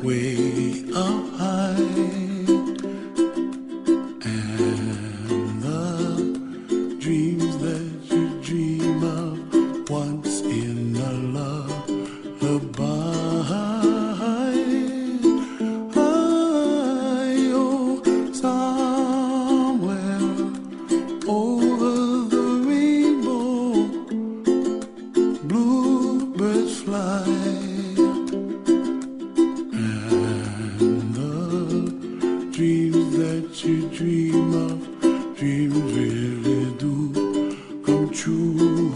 way up high, and the dreams that you dream of once in a lullaby. Oh, somewhere over the rainbow, bluebirds fly. Dreams that you dream of, dreams really do come true.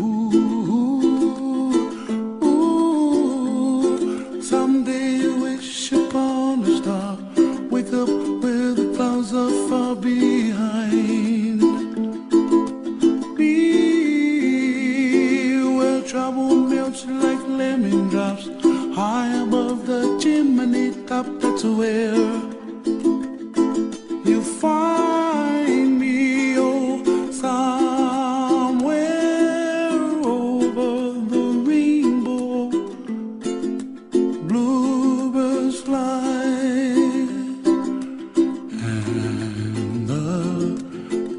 Ooh, someday you wish upon a star, wake up where the clouds are far behind. Be where trouble melts like lemon drops, high above the chimney top. That's where you find me, oh, somewhere over the rainbow, bluebirds fly, and the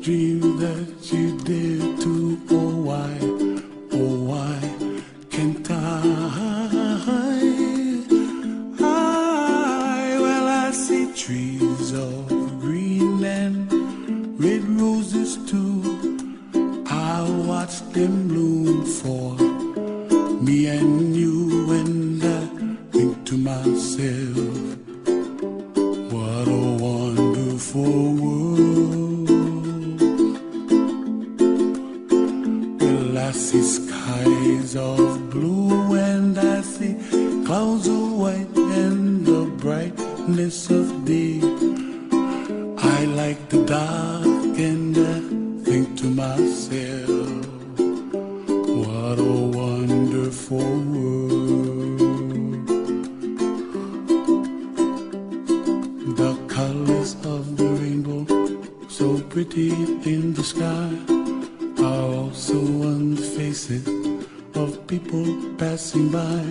dream that you dare to, oh why can't I? Well, I see trees of green and red roses too. I watch them bloom for me and you, and I think to myself, what a wonderful world. Well, I see skies of blue and I see clouds of white and the brightness of day. I like the dark and I think to myself, what a wonderful world. The colors of the rainbow, so pretty in the sky, are also on the faces of people passing by.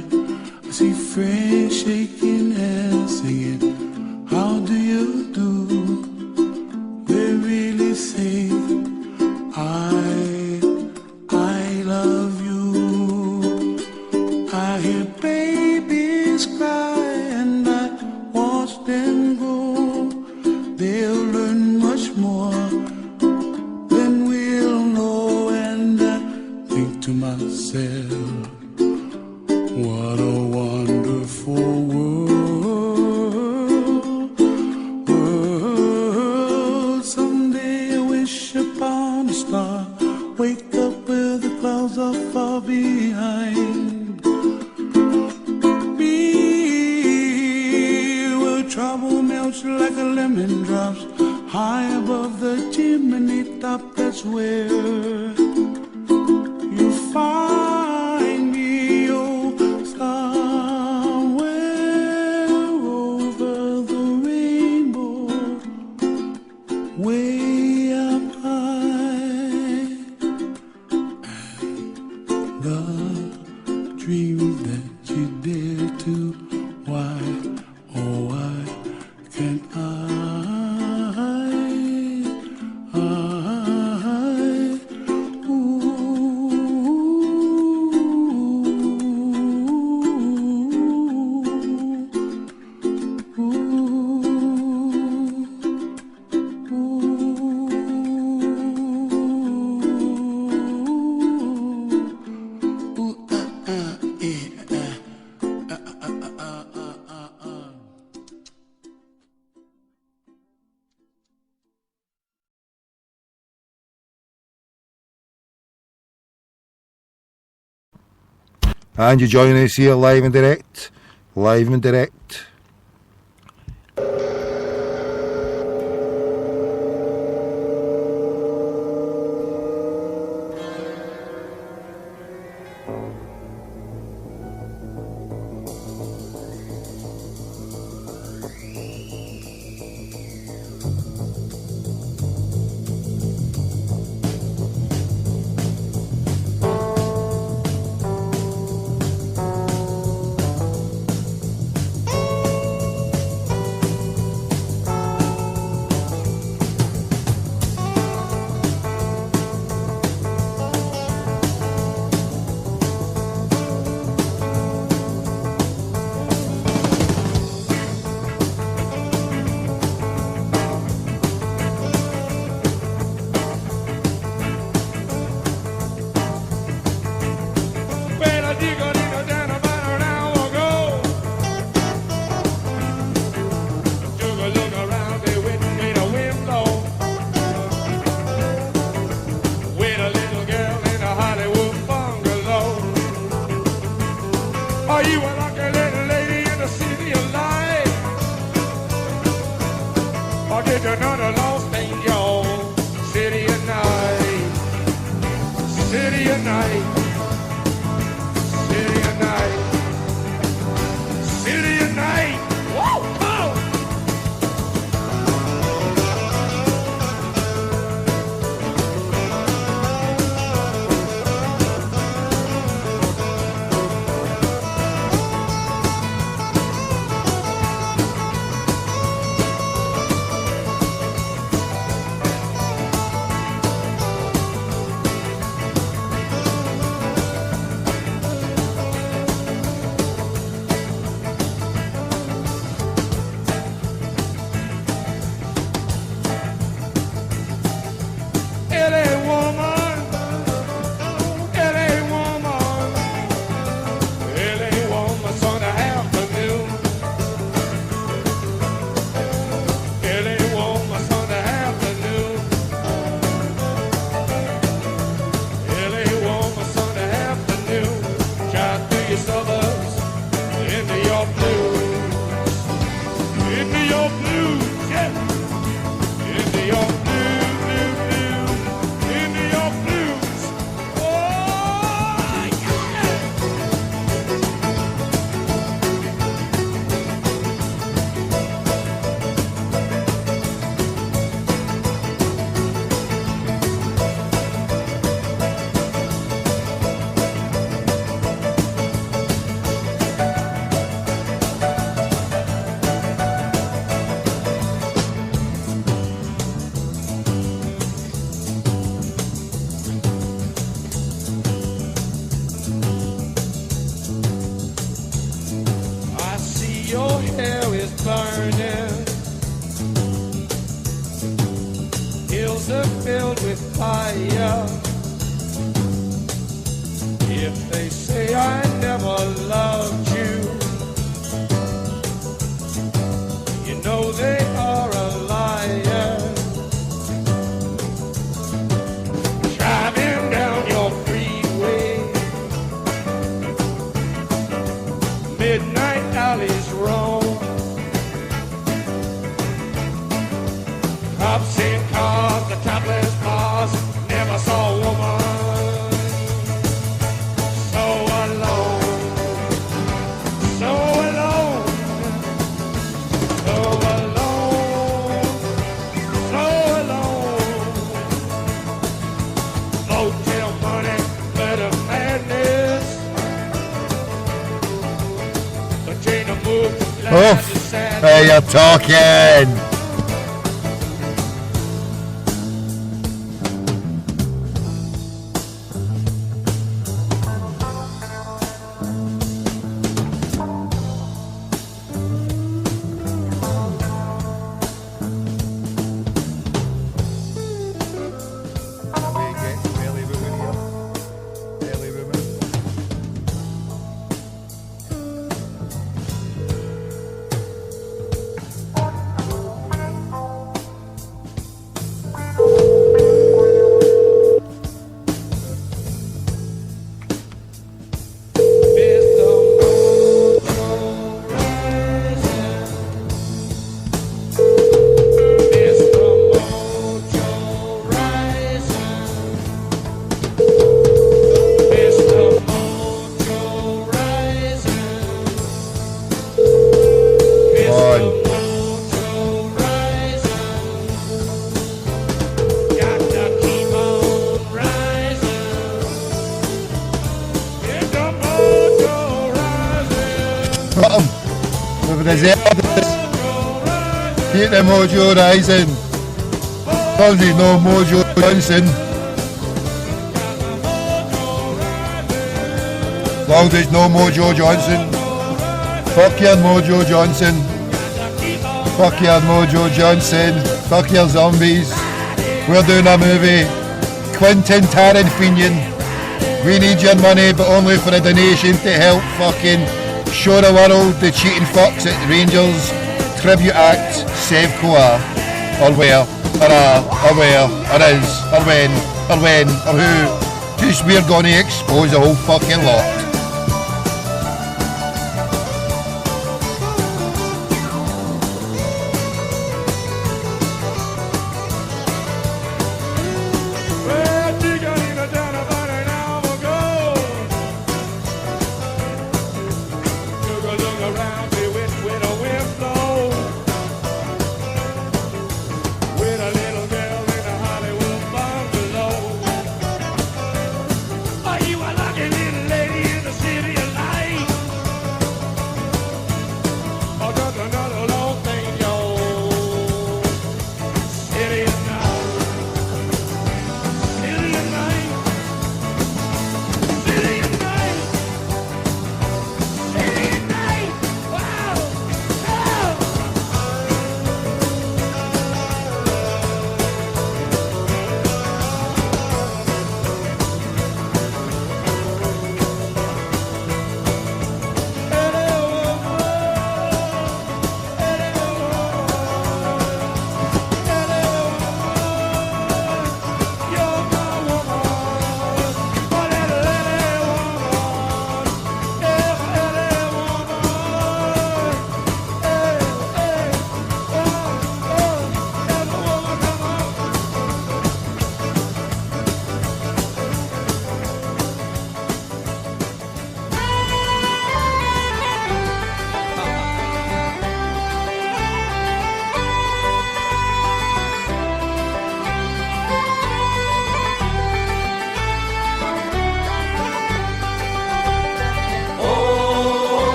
I see friends shaking hands singing, how do you do? They really say, I love you. I hear babies cry and I watch them grow. They'll learn much more than we'll know, and I think to myself, what a wonderful world. Someday I wish upon a star, wake up where the clouds are far behind. Be where trouble melts like a lemon drops, high above the chimney top. That's where you find me, oh, somewhere over the rainbow, way up high, and the dreams that you dare to, why, oh why can't I? And you're joining us here live and direct. did you know the lost angel? City at night, city at night, city at night, city at night. Whoa, oh! Burning, hills are filled with fire. If they say I never loved you, you know they are a liar. Driving down your freeway, midnight alleys roam. Cops in cars, the topless bars, never saw a woman so alone, so alone, so alone, so alone. Motel money, better madness. The chain of moves, Oof, hey, you're talking. Keep the mojo rising. Long as no Mojo Johnson. Long as there's no Mojo Johnson. Fuck your Mojo Johnson. Fuck your Mojo Johnson. Fuck your zombies. We're doing a movie. Quentin Tarantino. We need your money, but only for a donation to help fucking show the world the cheating fucks at Rangers Tribute Act Save Coa, or where, or where, or is, or when, or who. Just we're gonna expose the whole fucking lot.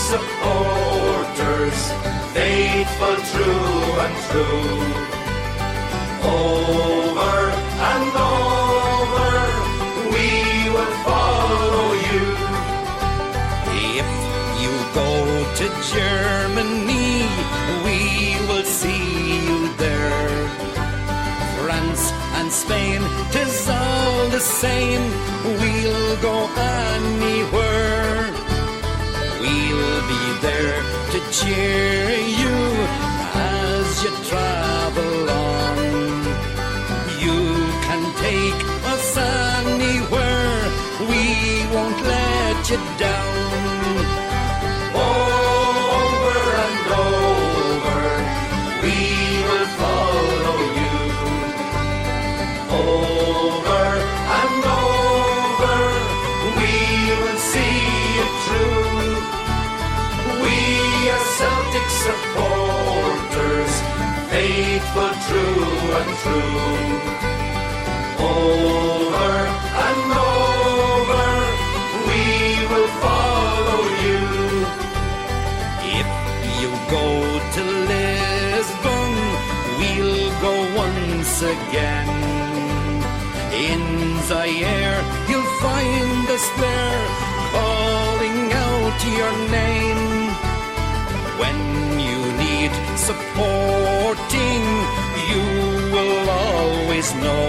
supporters, faithful, true and true. Over and over, we will follow you. If you go to Germany, we will see you there. France and Spain, 'tis all the same, we'll go anywhere. We'll be there to cheer you as you travel on. You can take us anywhere, we won't let you down. Over and over, we will follow you. Over and over, we will see it through. We are Celtic supporters, faithful, true and true. Over and over, we will follow you. If you go to Lisbon, we'll go once again. In Zaire, you'll find us there, calling out your name. When you need supporting, you will always know.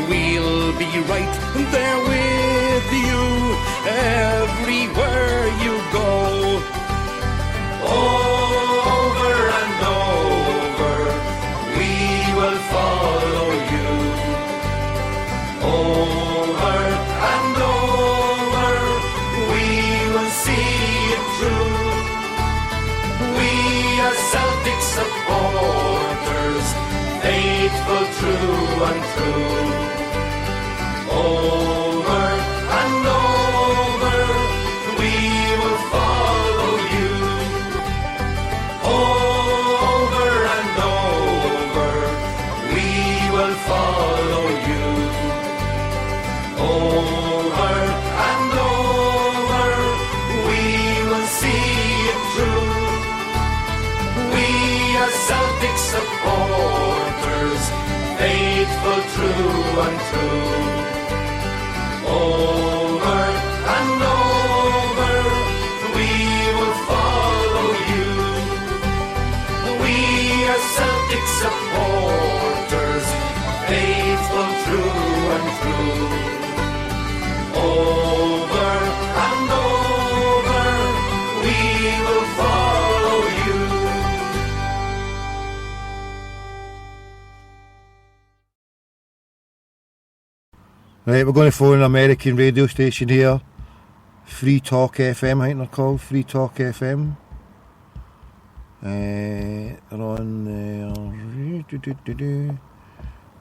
We'll be right there with you, everywhere you go. Over and over, we will follow you. Over and over, we will see it through. We are Celtic supporters, faithful, true and true. Over and over, we will follow you. Over and over, we will follow you. Over and over, we will see it through. We are Celtic supporters, faithful, true and true. Over and over, we will follow you. We are Celtic supporters, faithful, true and true. Over and over, we will follow you. Right, we're going to phone an American radio station here. Free Talk FM, I think they're called. Free Talk FM. They're on...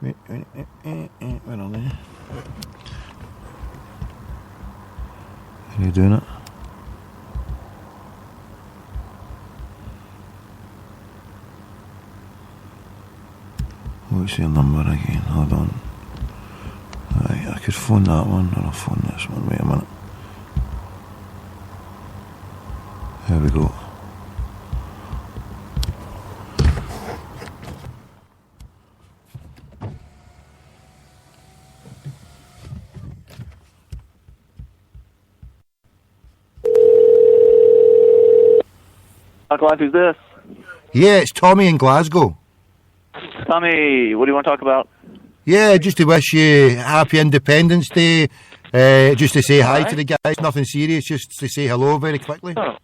where are they? Are you doing it? What's your number again? Hold on. Right, I could phone that one, or I'll phone this one. Wait a minute. There we go. Live, who's this? Yeah, it's Tommy in Glasgow. Tommy, what do you want to talk about? Yeah, just to wish you happy Independence Day. Just to say hi to the guys. Nothing serious, just to say hello very quickly. Oh.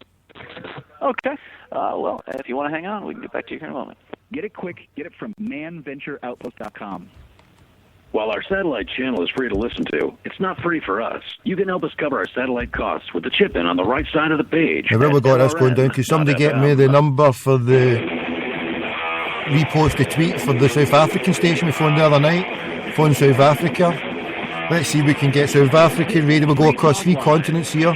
Okay. Well, if you want to hang on, we can get back to you here in a moment. Get it quick. Get it from manventureoutpost.com. While our satellite channel is free to listen to, it's not free for us. You can help us cover our satellite costs with the chip in on the right side of the page. Now, where we got this going down, could somebody get me the number for the repost the tweet for the South African station we phoned the other night? Phone South Africa. Let's see if we can get South African radio. We'll go across 3 continents here.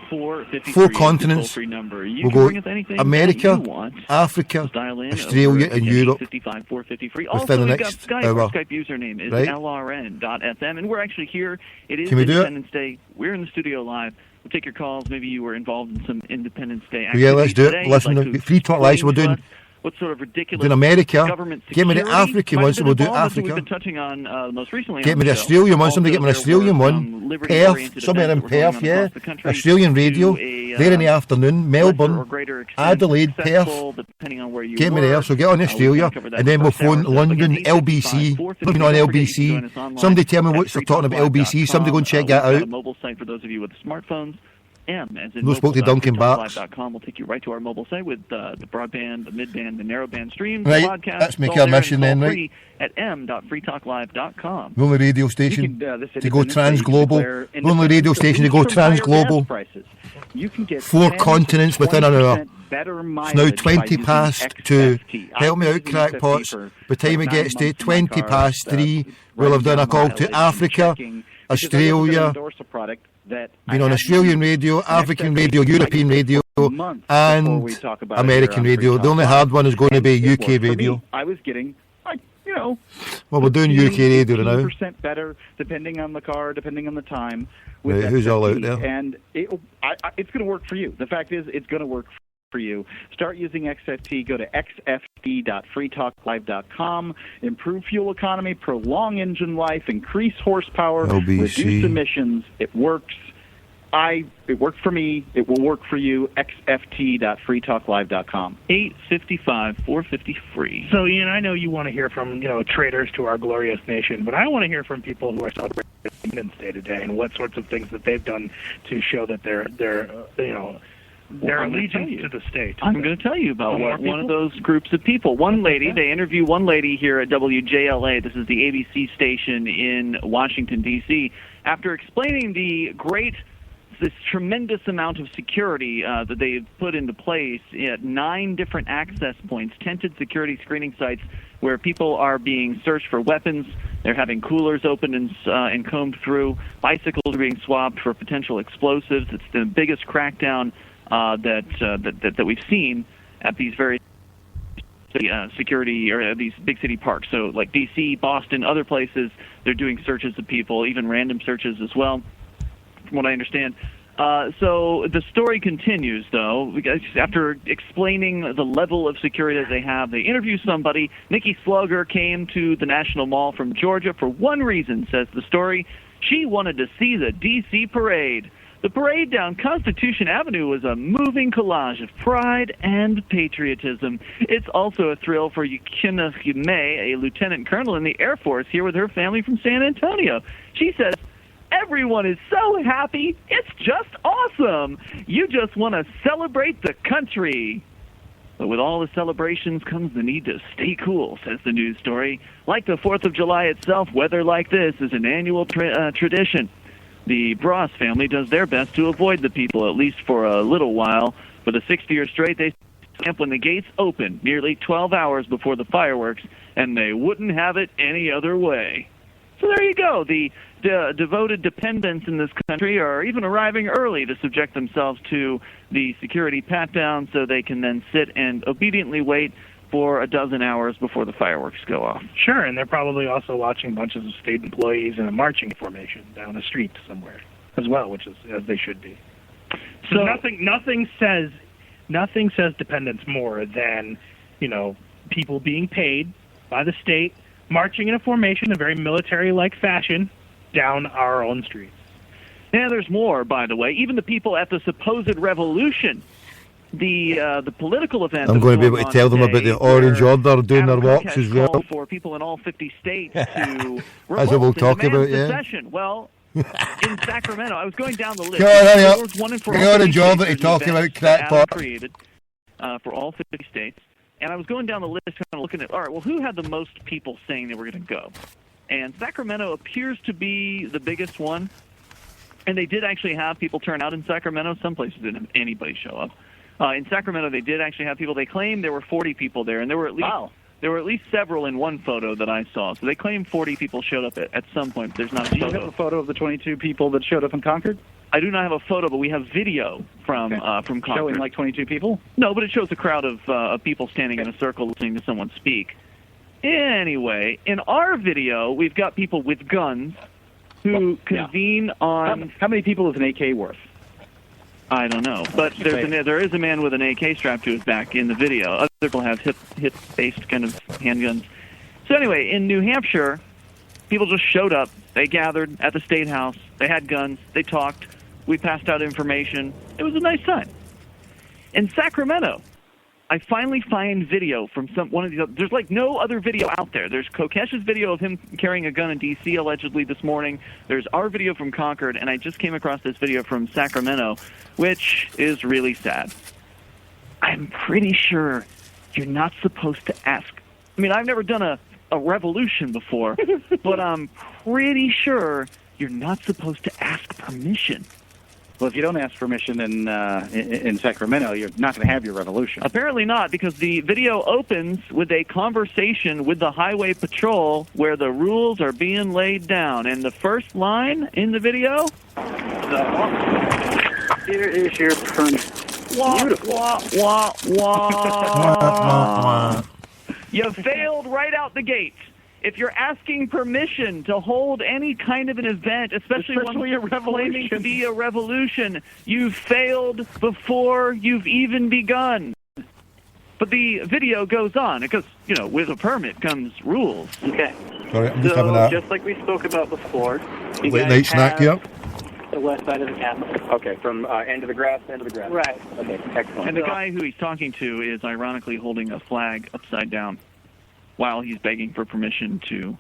4 continents. We'll go America, Africa, Australia and Europe within the next hour. Our Skype username is right? LRN.FM, and we're actually here. It is Can we do Independence Day. We're in the studio live take your calls. Maybe you were involved in some Independence Day Yeah, activities let's do today. it. You'd Listen, like to Free Talk Live, we're explain to doing... us what sort of ridiculous Doing America. government Get me the security African might one, have so been we'll do involved. That's what Africa. We've been touching on most recently. Get on me the the show. Australian one. Somebody Also, get me an there Australian was, one. Perth. liberty-oriented Somewhere in events that were going Perth, on yeah. across the country Australian radio. to a, There in the afternoon. lesser or Melbourne. greater extent Adelaide. successful, Perth. depending on where you Get me were. there. So get on We Australia. covered that And then in the we'll first hour. phone So London, again, LBC. 855-450. Looking on Don't forget you can join LBC. us online Somebody tell me at what's they're talking about LBC. Somebody go and check We've that got a out. mobile site for those of you with smartphones. As in No spoke to Duncan Barks. mobile.freetalklive.com will take you right to our mobile site with the broadband, the midband, the narrowband streams, Right, the podcast. let's make It's all our there, and mission it's all then, right? free at m.freetalklive.com. The only radio You station can, this to go Independence Day, trans-global. declare The only radio independence station to go from higher gas trans-global. prices. You can get 4 10 to continents within an hour. 20% better It's now mileage by 20 using past XFT. 2. I've Help me been out, using crackpots. XFT By the time for it gets 9 to months in my 20 car, past 3, we'll writing have done a down call to mileage and Africa, checking, because I wasn't gonna Australia, endorse a product that I been on hadn't Australian used. radio, African XFT radio, European radio, months before and we talk about it American here on radio. Free The only Talk hard one is going to And be it UK worked for me. radio. I was getting, like, you know, Well, we're doing UK radio now. 15% better, depending on the car, depending on the time. With Right, who's all out XFT, there? And it's going to work for you. The fact is, it's going to work for you. Start using XFT. Go to xft.freetalklive.com. Improve fuel economy, prolong engine life, increase horsepower, LBC. reduce emissions. It works. It worked for me. It will work for you. xft.freetalklive.com. 855-450-FREE. So, Ian, I know you want to hear from, traitors to our glorious nation, but I want to hear from people who are celebrating Independence Day today and what sorts of things that they've done to show that their allegiance to the state. I'm going to tell you about More one of people? those groups of people. One lady, they interview one lady here at WJLA. This is the ABC station in Washington, D.C. After explaining this tremendous amount of security that they've put into place at 9 different access points, tented security screening sites where people are being searched for weapons. They're having coolers opened and combed through. Bicycles are being swapped for potential explosives. It's the biggest crackdown that we've seen at these very security or these big city parks. So like D.C., Boston, other places, they're doing searches of people, even random searches as well, from what I understand. So the story continues, though, because after explaining the level of security that they have, they interview somebody. Nikki Slugger came to the National Mall from Georgia for one reason, says the story. She wanted to see the D.C. parade. The parade down Constitution Avenue was a moving collage of pride and patriotism. It's also a thrill for Yukina May, a lieutenant colonel in the Air Force, here with her family from San Antonio. She says, everyone is so happy. It's just awesome. You just want to celebrate the country. But with all the celebrations comes the need to stay cool, says the news story. Like the 4th of July itself, weather like this is an annual tradition. The Bross family does their best to avoid the people, at least for a little while. For the 6th year straight, they camp when the gates open, nearly 12 hours before the fireworks, and they wouldn't have it any other way. So there you go. The devoted dependents in this country are even arriving early to subject themselves to the security pat-down so they can then sit and obediently wait for a dozen hours before the fireworks go off. Sure, and they're probably also watching bunches of state employees in a marching formation down the street somewhere as well, which is as they should be. So nothing says dependence more than, people being paid by the state, marching in a formation, a very military-like fashion, down our own streets. Yeah, there's more, by the way. Even the people at the supposed revolution, the political event. I'm going to be able to tell them about the Orange Order doing their walks as well. For people in all 50 states to That's what we'll talk about, yeah. Secession. Well, in Sacramento, I was going down the list. Come on, hurry up. There was one in for The all 50 Orange Order states. to talk There's an about event that Adam crackpot. created for all 50 states. And I was going down the list, kind of looking at, all right, well, who had the most people saying they were going to go? And Sacramento appears to be the biggest one. And they did actually have people turn out in Sacramento. Some places didn't have anybody show up. In Sacramento, they did actually have people. They claimed there were 40 people there, and there were at least several in one photo that I saw. So they claim 40 people showed up at some point. But there's not a photo. Do you have a photo of the 22 people that showed up in Concord? I do not have a photo, but we have video from Concord. Showing like 22 people? No, but it shows a crowd of people standing in a circle listening to someone speak. Anyway, in our video, we've got people with guns who convene on... How many people is an AK worth? I don't know, but there is a man with an AK strapped to his back in the video. Other people have hip-based kind of handguns. So anyway, in New Hampshire, people just showed up. They gathered at the State House. They had guns. They talked. We passed out information. It was a nice time. In Sacramento, I finally find video from one of these. There's like no other video out there. There's Kokesh's video of him carrying a gun in D.C. allegedly this morning. There's our video from Concord, and I just came across this video from Sacramento, which is really sad. I'm pretty sure you're not supposed to ask. I mean, I've never done a revolution before, but I'm pretty sure you're not supposed to ask permission. Well, if you don't ask permission in Sacramento, you're not going to have your revolution. Apparently not, because the video opens with a conversation with the highway patrol where the rules are being laid down. And the first line in the video? Here is your permit. Beautiful. Wah, wah. You failed right out the gate. If you're asking permission to hold any kind of an event, especially one claiming to be a revolution, you failed before you've even begun. But the video goes on. It goes, with a permit comes rules. Okay. Sorry, I'm just having that. Just like we spoke about before, you Late guys night snack, have yep. the west side of the Capitol. Okay, from end of the grass to end of the grass. Right. Okay, excellent. And the guy who he's talking to is ironically holding a flag upside down while he's begging for permission to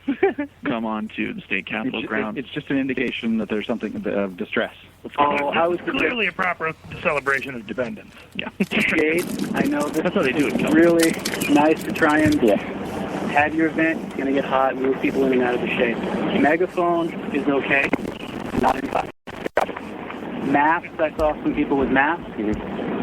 come on to the state capitol grounds. It's just an indication that there's something of distress. It's clearly a proper celebration of independence. Yeah. Jade, I know this That's how they do it. is really nice to try and have your event. It's going to get hot, move people in and out of the shade. Megaphone is okay, not inside. Masks, I saw some people with masks.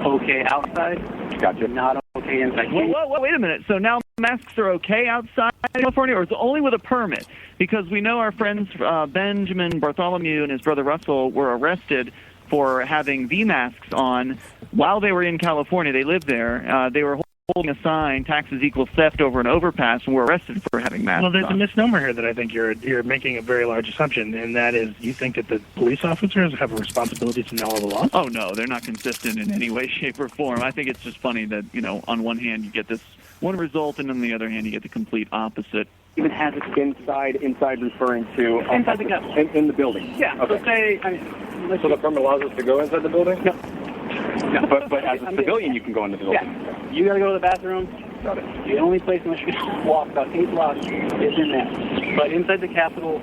Okay outside. Gotcha. Not okay inside. Whoa, wait a minute. So now masks are okay outside California, or is it only with a permit? Because we know our friends Benjamin Bartholomew and his brother Russell were arrested for having V-masks on while they were in California. They lived there. They were holding a sign, taxes equal theft, over an overpass, and were arrested for having masks Well, there's on. a misnomer here that I think you're making a very large assumption, and that is you think that the police officers have a responsibility to know all the laws? Oh, no, they're not consistent in any way, shape, or form. I think it's just funny that, on one hand you get this one result, and on the other hand you get the complete opposite. Even has it Inside referring to... inside the Capitol. In the building? Yeah, Okay. so say... So the permit allows us to go inside the building? No. But as a civilian, you can go into the building? Yeah. You got to go to the bathroom. Got it. The only place in which you can walk about 8 blocks is in there. But inside the Capitol,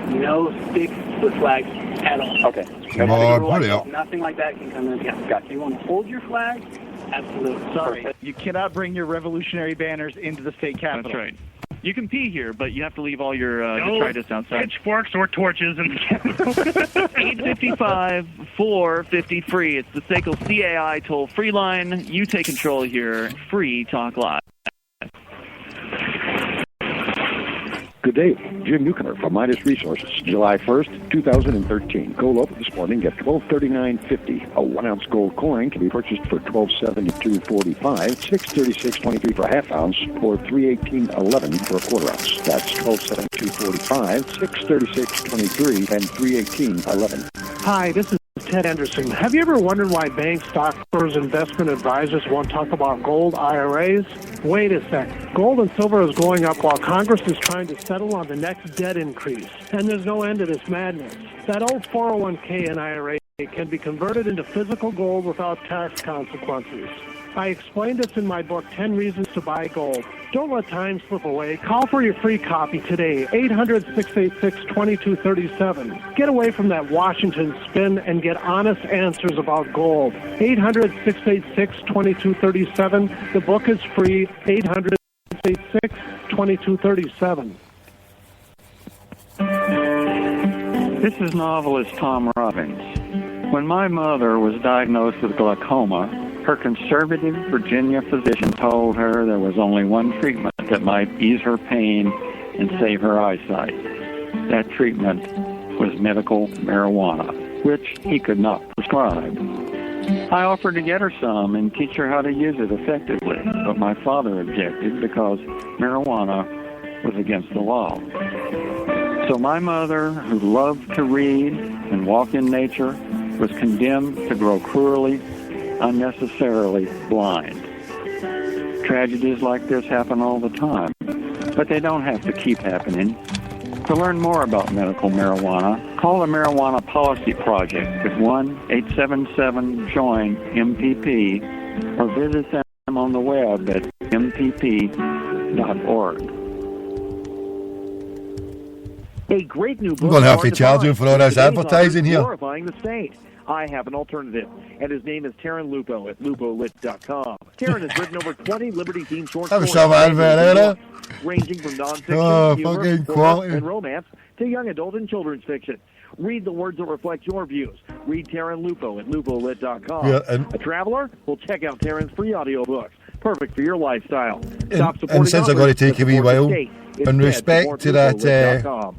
no big foot flags at all. Okay. Come on, hurry up. Nothing like that can come in. Yeah, gotcha. You want to hold your flag? Absolutely. Sorry. You cannot bring your revolutionary banners into the state capitol. That's right. You can pee here, but you have to leave all your detritus outside. Pitchforks or torches in the Capitol. 855-450-FREE. It's the SACL CAI toll-free line. You take control here. Free Talk Live. Good day. Jim Newcomer from Midas Resources. July 1st, 2013. Gold open this morning at $1239.50. A 1-ounce gold coin can be purchased for $1272.45, $636.23 for a half ounce, or $318.11 for a quarter ounce. That's $1272.45, $636.23, and $318.11. Hi, this is Ted Anderson. Have you ever wondered why banks, stockbrokers, investment advisors won't talk about gold IRAs? Wait a sec. Gold and silver is going up while Congress is trying to settle on the next debt increase. And there's no end to this madness. That old 401k and IRA can be converted into physical gold without tax consequences. I explained this in my book, 10 Reasons to Buy Gold. Don't let time slip away. Call for your free copy today, 800-686-2237. Get away from that Washington spin and get honest answers about gold. 800-686-2237. The book is free, 800-686-2237. This is novelist Tom Robbins. When my mother was diagnosed with glaucoma, her conservative Virginia physician told her there was only one treatment that might ease her pain and save her eyesight. That treatment was medical marijuana, which he could not prescribe. I offered to get her some and teach her how to use it effectively, but my father objected because marijuana was against the law. So my mother, who loved to read and walk in nature, was condemned to grow cruelly, unnecessarily blind. Tragedies like this happen all the time, but they don't have to keep happening. To learn more about medical marijuana, call the Marijuana Policy Project at 1-877-JOIN-MPP or visit them on the web at mpp.org. A great new book. I'm going to have to charge him for all this advertising here. Glorifying the state. I have an alternative, and his name is Taryn Lupo at lupolit.com. Taryn has written over 20 Liberty-themed short Have stories, some advert, ranging from nonfiction, humor, fucking horror, quality. and romance to young adult and children's fiction. Read the words that reflect your views. Read Taryn Lupo at lupolit.com. Yeah, and- a traveler? Well, check out Taryn's free audiobooks. Perfect for your lifestyle. And since I've got to take a wee while, in respect to that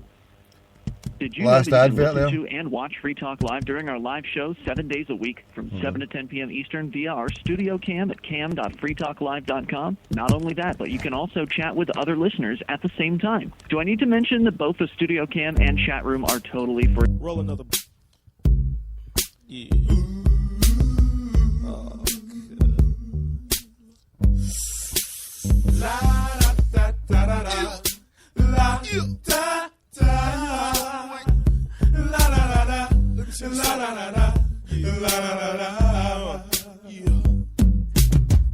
Did you last know that you can advert listen there? to and watch Free Talk Live during our live shows 7 days a week from 7 to 10 p.m. Eastern via our studio cam at cam.freetalklive.com? Not only that, but you can also chat with other listeners at the same time. Do I need to mention that both the studio cam and chat room are totally free? Roll another. Yeah. La da da da da la da da la la la la la la la la.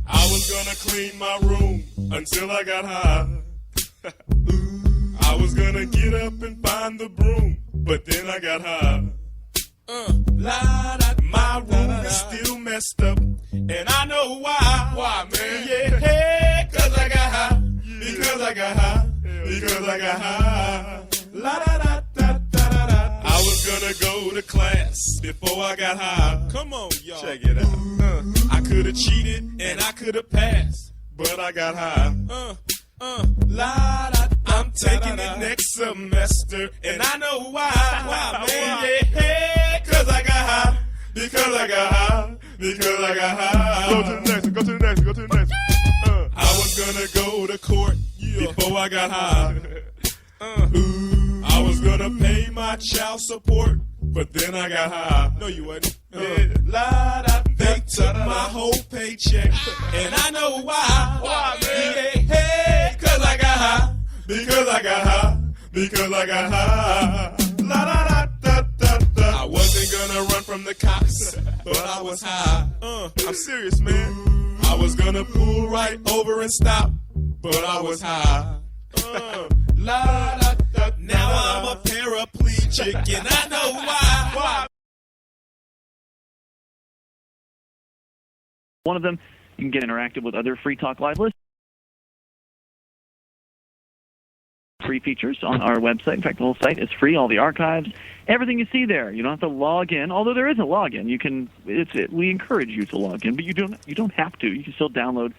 I was gonna clean my room until I got high. I was gonna get up and find the broom, but then I got high. My room is still messed up, and I know why. Why, man? Yeah, cause I got high. Because I got high. Because I got high. La da da da da da da. I was gonna go to class before I got high. Come on, y'all. Check it out. I could have cheated and I could have passed, but I got high. La da. I'm taking it next semester, and I know why. Why, man? Yeah, cause I got high. Because I got high. Because I got high. Go to the next one. Go to the next one. Go to the next one. I was gonna go to court before I got high. I was gonna pay my child support, but then I got high. No, you wasn't. They took my whole paycheck, and I know why. Why, man? Yeah, cause I got high. Because I got high. Because I got high. La da da da da da. I wasn't gonna run from the cops, but I was high. I'm serious, man. I was gonna pull right over and stop, but I was high. La da da. Now I'm a paraplegic, and I know why. Why? One of them, you can get interactive with other Free Talk Live listeners. Free features on our website. In fact, the whole site is free. All the archives, everything you see there. You don't have to log in. Although there is a login, you can. We encourage you to log in, but you don't have to. You can still download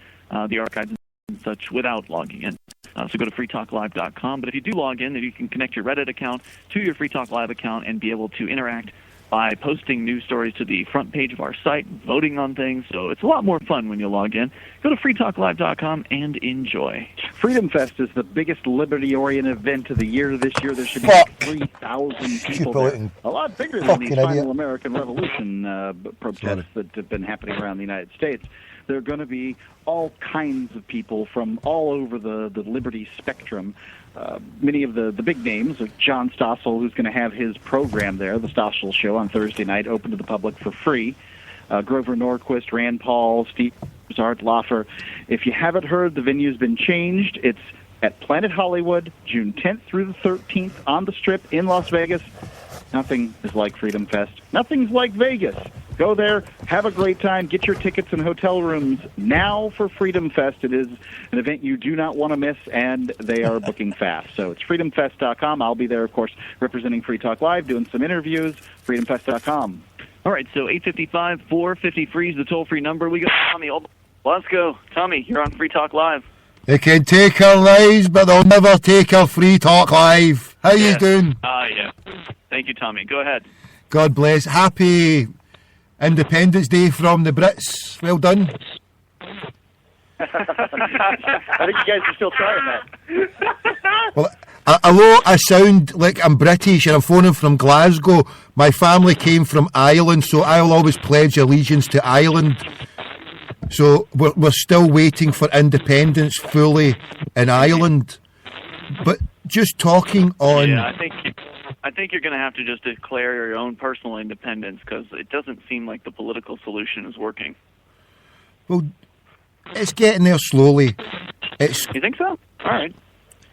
the archives and such without logging in. So go to freetalklive.com. But if you do log in, then you can connect your Reddit account to your Free Talk Live account and be able to interact by posting news stories to the front page of our site, voting on things. So it's a lot more fun when you log in. Go to freetalklive.com and enjoy. Freedom Fest is the biggest liberty-oriented event of the year this year. There should be 3,000 people there. A lot bigger than these final American Revolution protests that have been happening around the United States. There are going to be all kinds of people from all over the liberty spectrum. Many of the big names, like John Stossel, who's going to have his program there, the Stossel Show, on Thursday night, open to the public for free. Grover Norquist, Rand Paul, Steve Art Loffer. If you haven't heard, the venue's been changed. It's at Planet Hollywood, June 10th through the 13th on the Strip in Las Vegas. Nothing is like Freedom Fest. Nothing's like Vegas. Go there, have a great time, get your tickets and hotel rooms now for Freedom Fest. It is an event you do not want to miss, and they are booking fast. So it's freedomfest.com. I'll be there, of course, representing Free Talk Live, doing some interviews, freedomfest.com. All right, so 855-450-FREE is the toll-free number. We got Tommy. Let's go. Tommy, you're on Free Talk Live. They can take our lives, but they'll never take our Free Talk Live. How you doing? Yeah. Thank you, Tommy. Go ahead. God bless. Happy Independence Day from the Brits. Well done. I think you guys are still trying that. Well, Although I sound like I'm British and I'm phoning from Glasgow, my family came from Ireland, so I'll always pledge allegiance to Ireland. So we're still waiting for independence fully in Ireland. But just talking on... Yeah, I think you're going to have to just declare your own personal independence, because it doesn't seem like the political solution is working. Well, it's getting there slowly. You think so? All right.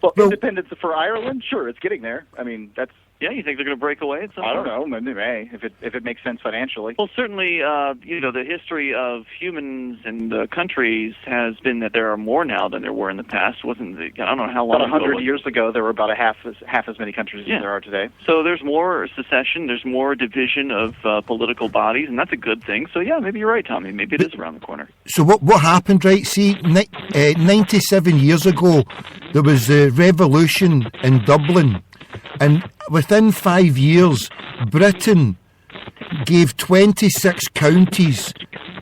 Well, independence for Ireland? Sure, it's getting there. I mean, that's... Yeah, you think they're going to break away at some point? I don't know. Maybe they may, if it makes sense financially. Well, certainly, the history of humans and countries has been that there are more now than there were in the past. I don't know how long about 100 ago. years ago, there were about half as many countries as there are today. So there's more secession, there's more division of political bodies, and that's a good thing. So yeah, maybe you're right, Tommy. Maybe it is around the corner. So what happened, right? See, 97 years ago, there was a revolution in Dublin. And within 5 years, Britain gave 26 counties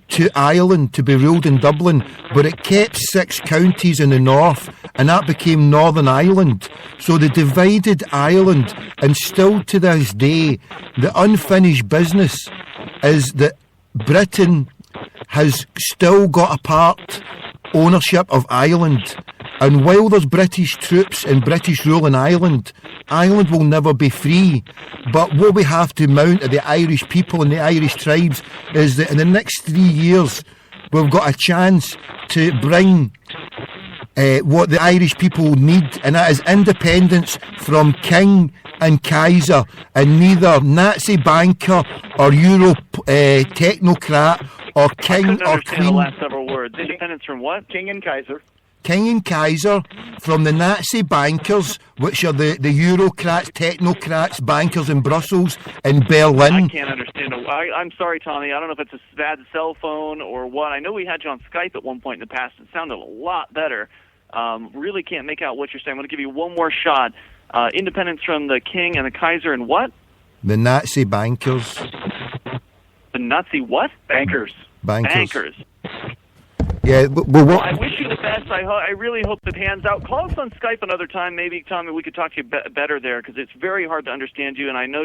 to Ireland to be ruled in Dublin, but it kept 6 counties in the north, and that became Northern Ireland. So they divided Ireland, and still to this day, the unfinished business is that Britain has still got a part ownership of Ireland. And while there's British troops and British rule in Ireland, Ireland will never be free. But what we have to mount at the Irish people and the Irish tribes is that in the next 3 years, we've got a chance to bring what the Irish people need, and that is independence from king and Kaiser, and neither Nazi banker or Euro technocrat or king or understand queen. The last several words. Independence from what? King and Kaiser. King and Kaiser from the Nazi bankers, which are the Eurocrats, technocrats, bankers in Brussels and Berlin. I can't understand. I'm sorry, Tommy. I don't know if it's a bad cell phone or what. I know we had you on Skype at one point in the past. It sounded a lot better. Really can't make out what you're saying. I'm going to give you one more shot. Independence from the King and the Kaiser and what? The Nazi bankers. The Nazi what? Bankers. Bankers. Yeah, well, I wish you the best. I really hope it pans out. Call us on Skype another time, maybe, Tommy. We could talk to you better there, because it's very hard to understand you, and I know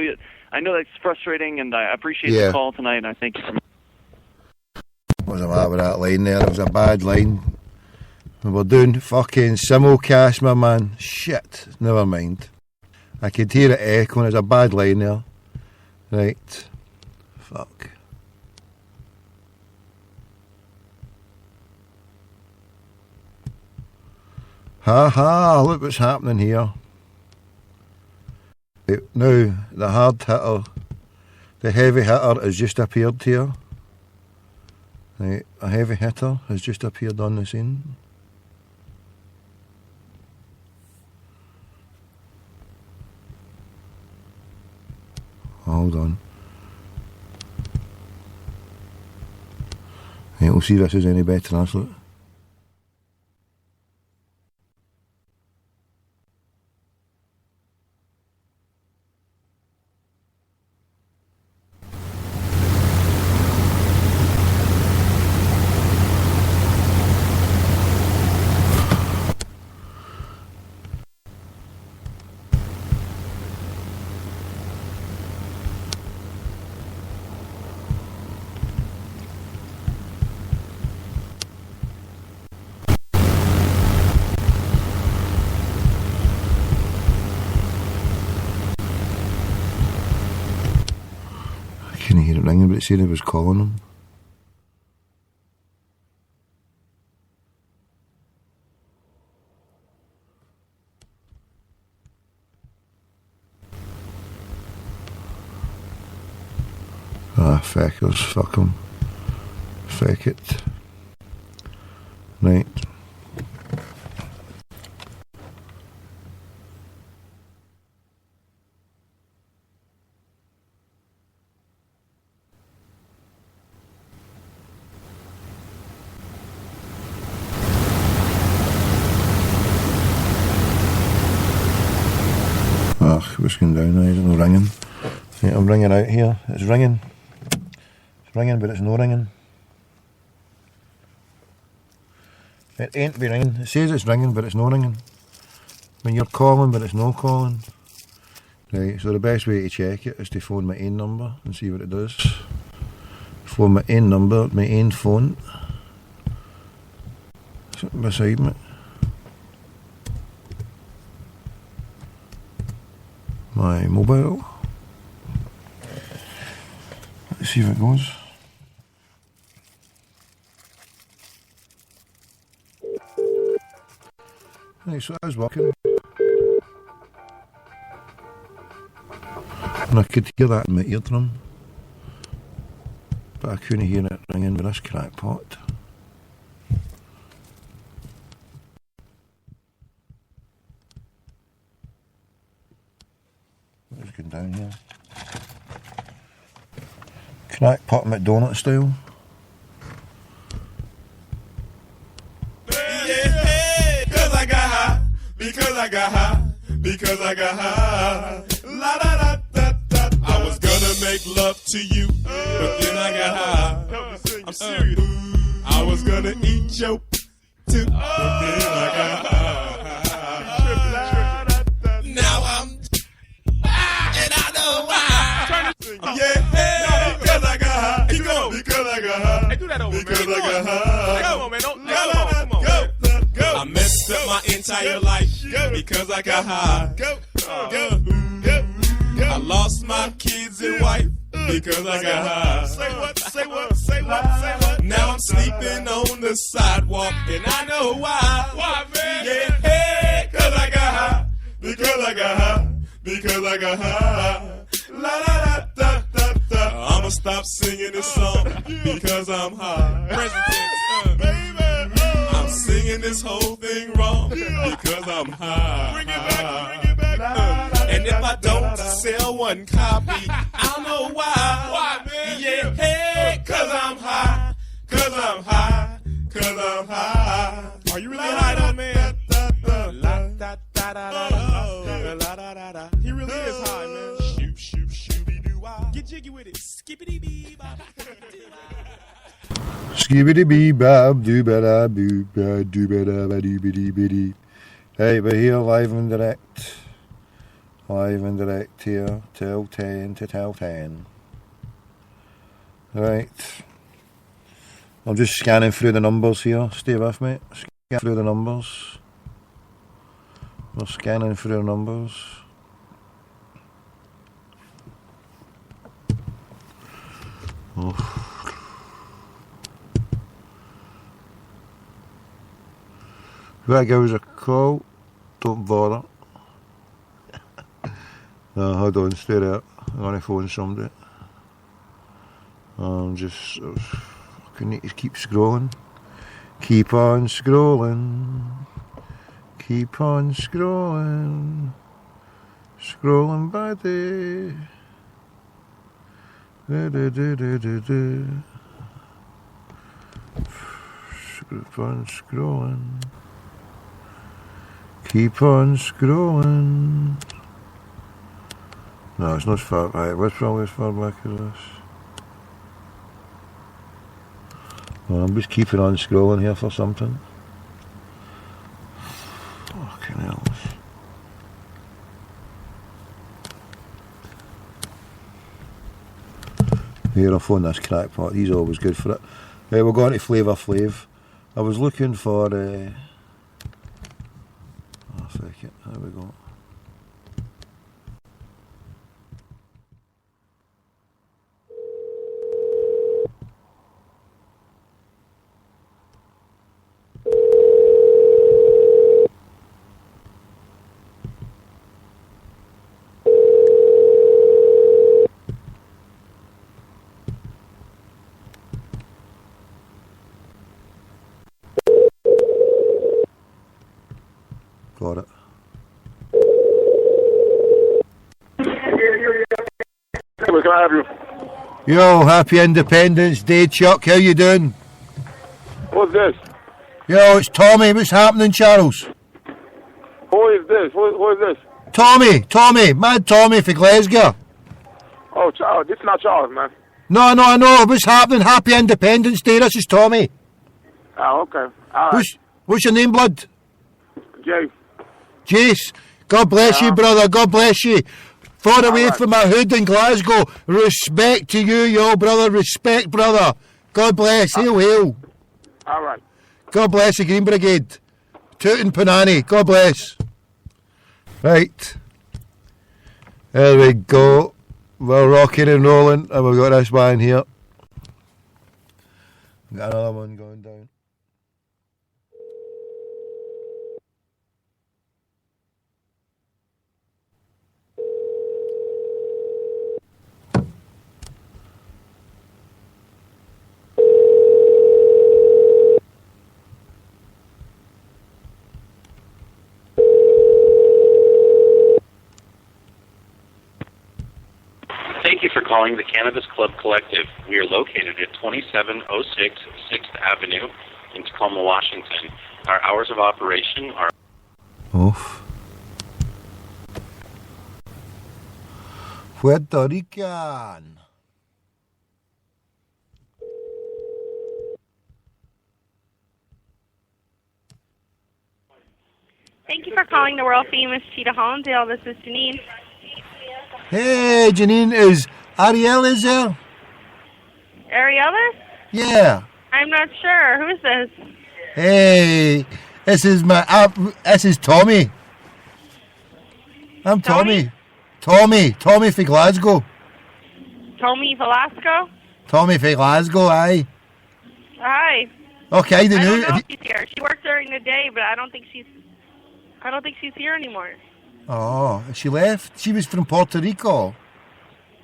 that's frustrating, and I appreciate the call tonight, and I thank you for. What's the matter with that line there? It was a bad line. We were doing fucking simulcast, my man. Shit. Never mind. I could hear it echoing. It was a bad line there. Right. Fuck. Ha, look what's happening here. Now, the hard hitter, the heavy hitter has just appeared here. Right, a heavy hitter has just appeared on the scene. Hold on. Right, we'll see if this is any better. That's it. I couldn't hear it ringing, but it said it was calling him. Feckers, fuck him. Feck it. Right. What's going down now? There's no ringing. Yeah, I'm ringing out here. It's ringing. It's ringing, but it's no ringing. It ain't be ringing. It says it's ringing, but it's no ringing. when you're calling but it's no calling. Right, so the best way to check it is to phone my own number and see what it does. Phone my own number, my own phone. Sitting beside me. My mobile. Let's see if it goes. Right, so that was working. And I could hear that in my eardrum. But I couldn't hear it ringing with this crackpot. What is going down here? Crackpot McDonald's style. Because I got high, because I got high, because I got high. La da da da da. I was gonna make love to you, but then I got high. I'm serious. I was gonna eat your too, but then I got high. Now I'm and I know why. Yeah, because I got high. Keep going. Because I got high. Hey, do that over, because I got high. Come on, man. Come on. I messed up my entire life because I got high. I lost my kids and wife because I got high. Say what, say what, say what, say what. Now I'm sleeping on the sidewalk and I know why. Why, man? Yeah, hey, cause I got high. Because I got high. Because I got high. La da da da da da. I'ma stop singing this song because I'm high. Present tense, baby. I'm singing this whole thing wrong because I'm high. Bring it back. And if I don't sell one copy, I don't know why. Why, man? Yeah, hey, cause I'm high. Cause I'm high. Cause I'm high. Are you really high though, man? La da da da da da da da. He really is high, man. Shoot, shoot, shooby doo wah. Get jiggy with it. Skippity bee bop. Skibbity bee bab doo ba da boo ba doo ba da ba doo biddy biddy. Hey, we're here live and direct. Live and direct here till 10 to till 10. Right. I'm just scanning through the numbers here. Stay with me. Scan through the numbers. We're scanning through the numbers. Oh. That gives a call. Don't bother. Hold on, stay there. I'm going to phone somebody. I'm just need to keep scrolling. Keep on scrolling. Keep on scrolling. Scrolling by day. Keep on scrolling. Keep on scrolling. No, it's not far. Right, what's wrong with far back as this? Well, I'm just keeping on scrolling here for something. Fucking hell. Here, I'll phone this crackpot. He's always good for it. We're going to Flavor Flav. I was looking for... oh, fuck it. There we go. Got it. Can I have you? Yo, happy Independence Day, Chuck. How you doing? What's this? Yo, it's Tommy. What's happening, Charles? Who is this? Who is this? Tommy, Mad Tommy for Glasgow. Oh, Charles. This is not Charles, man. No, I know. What's happening? Happy Independence Day. This is Tommy. Oh, okay. All right. What's your name, blood? Jay. Jace, God bless you, brother. God bless you. Far away from my hood in Glasgow. Respect to you, yo, brother. Respect, brother. God bless. Hail, hail. All right. God bless the Green Brigade. Tootin' Panani. God bless. Right. There we go. We're rocking and rolling, and we've got this one here. Got another one going down. Thank you for calling the Cannabis Club Collective. We are located at 2706 6th Avenue in Tacoma, Washington. Our hours of operation are... Off. Puerto Rican. Thank you for calling the world famous Cheetah Hollandale. This is Janine. Hey, Janine, is Ariel is there? Ariella? Yeah. I'm not sure. Who is this? Hey, this is Tommy. I'm Tommy. Tommy for Glasgow. Tommy Velasco? Tommy for Glasgow, aye. Hi. Okay, I don't know if she's here. She works during the day, but I don't think she's here anymore. Oh, she left? She was from Puerto Rico.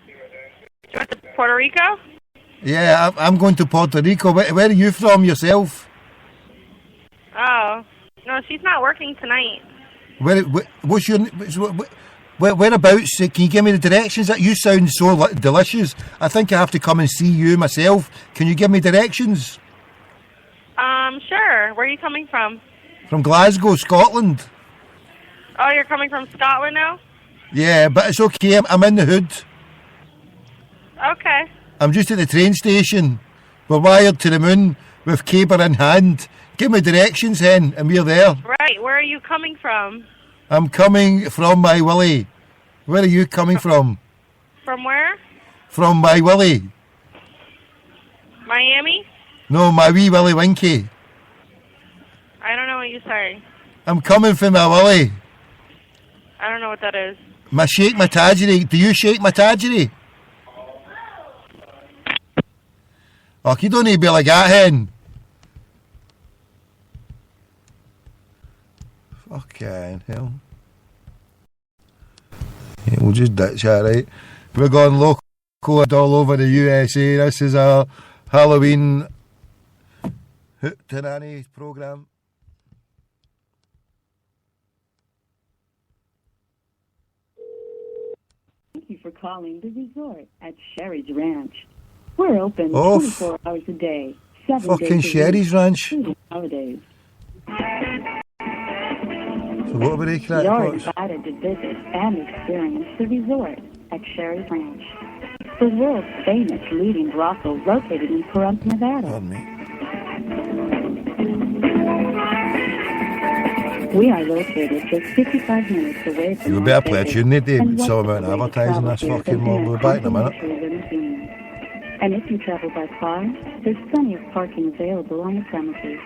She went to Puerto Rico? Yeah, I'm going to Puerto Rico. Where are you from yourself? Oh. No, she's not working tonight. What's your... Whereabouts? Can you give me the directions? You sound so delicious. I think I have to come and see you myself. Can you give me directions? Sure. Where are you coming from? From Glasgow, Scotland. Oh, you're coming from Scotland now? Yeah, but it's okay. I'm in the hood. Okay. I'm just at the train station. We're wired to the moon with cable in hand. Give me directions, hen, and we're there. Right. Where are you coming from? I'm coming from my willy. Where are you coming from? From where? From my willy. Miami? No, my wee willy winky. I don't know what you're saying. I'm coming from my willy. I don't know what that is. Shake my tajiri. Do you shake my tajiri? Oh, you don't need to be like that, hen. Fucking hell. Yeah, we'll just ditch that, right? We're going local all over the USA. This is our Halloween Hootenanny programme. Thank you for calling the resort at Sherry's Ranch. We're open Oh, 24 hours a day, 7 fucking days a Sherry's week, Ranch. including holidays. So what about crack You're pots? invited to visit and experience the resort at Sherry's Ranch, the world's famous leading brothel located in Pahrump, Nevada. Pardon me. We are located just 55 minutes away from You Las better play a Vegas, tune, need to and some what's amount the of way to advertising travel this here fucking than we'll be back in a minute. complimentary limousine. And if you travel by car, there's plenty of parking available on the premises.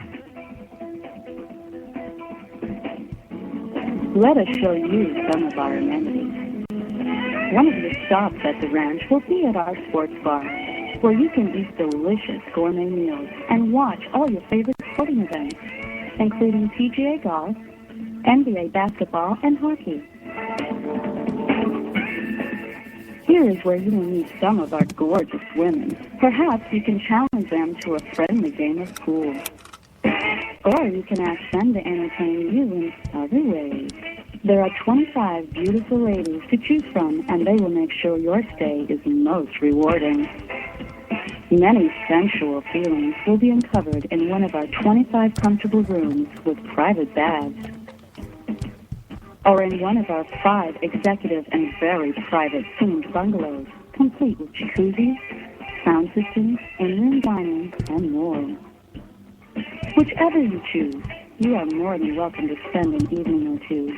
Let us show you some of our amenities. One of the stops at the ranch will be at our sports bar, where you can eat delicious gourmet meals and watch all your favorite sporting events, including PGA golf, NBA basketball, and hockey. Here is where you will meet some of our gorgeous women. Perhaps you can challenge them to a friendly game of pool. Or you can ask them to entertain you in other ways. There are 25 beautiful ladies to choose from, and they will make sure your stay is most rewarding. Many sensual feelings will be uncovered in one of our 25 comfortable rooms with private baths, or in one of our 5 executive and very private themed bungalows, complete with jacuzzis, sound systems, in-room dining, and more. Whichever you choose, you are more than welcome to spend an evening or two.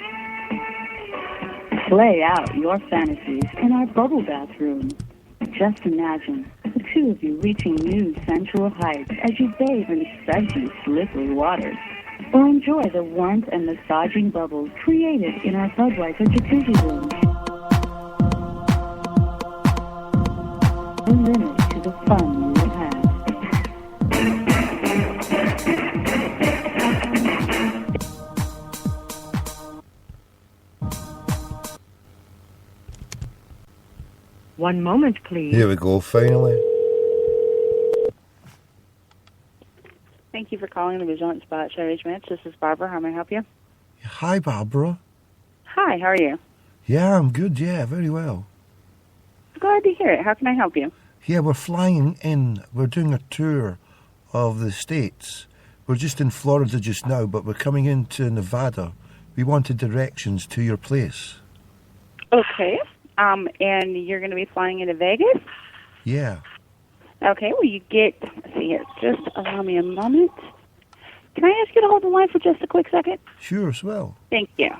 Play out your fantasies in our bubble bathroom. Just imagine the two of you reaching new sensual heights as you bathe in sudsy, slippery waters, or enjoy the warmth and massaging bubbles created in our Budweiser jacuzzi room. No limit to the fun you will have. One moment, please. Here we go, finally. Thank you for calling the Vigilant Spot Sheriff Match. This is Barbara. How may I help you? Hi, Barbara. Hi, how are you? Yeah, I'm good, yeah, very well. Glad to hear it. How can I help you? Yeah, we're flying in. We're doing a tour of the States. We're just in Florida just now, but we're coming into Nevada. We wanted directions to your place. Okay. And you're going to be flying into Vegas? Yeah. Okay, well, you get... Let's see here. Just allow me a moment. Can I ask you to hold the line for just a quick second? Sure, as well. Thank you.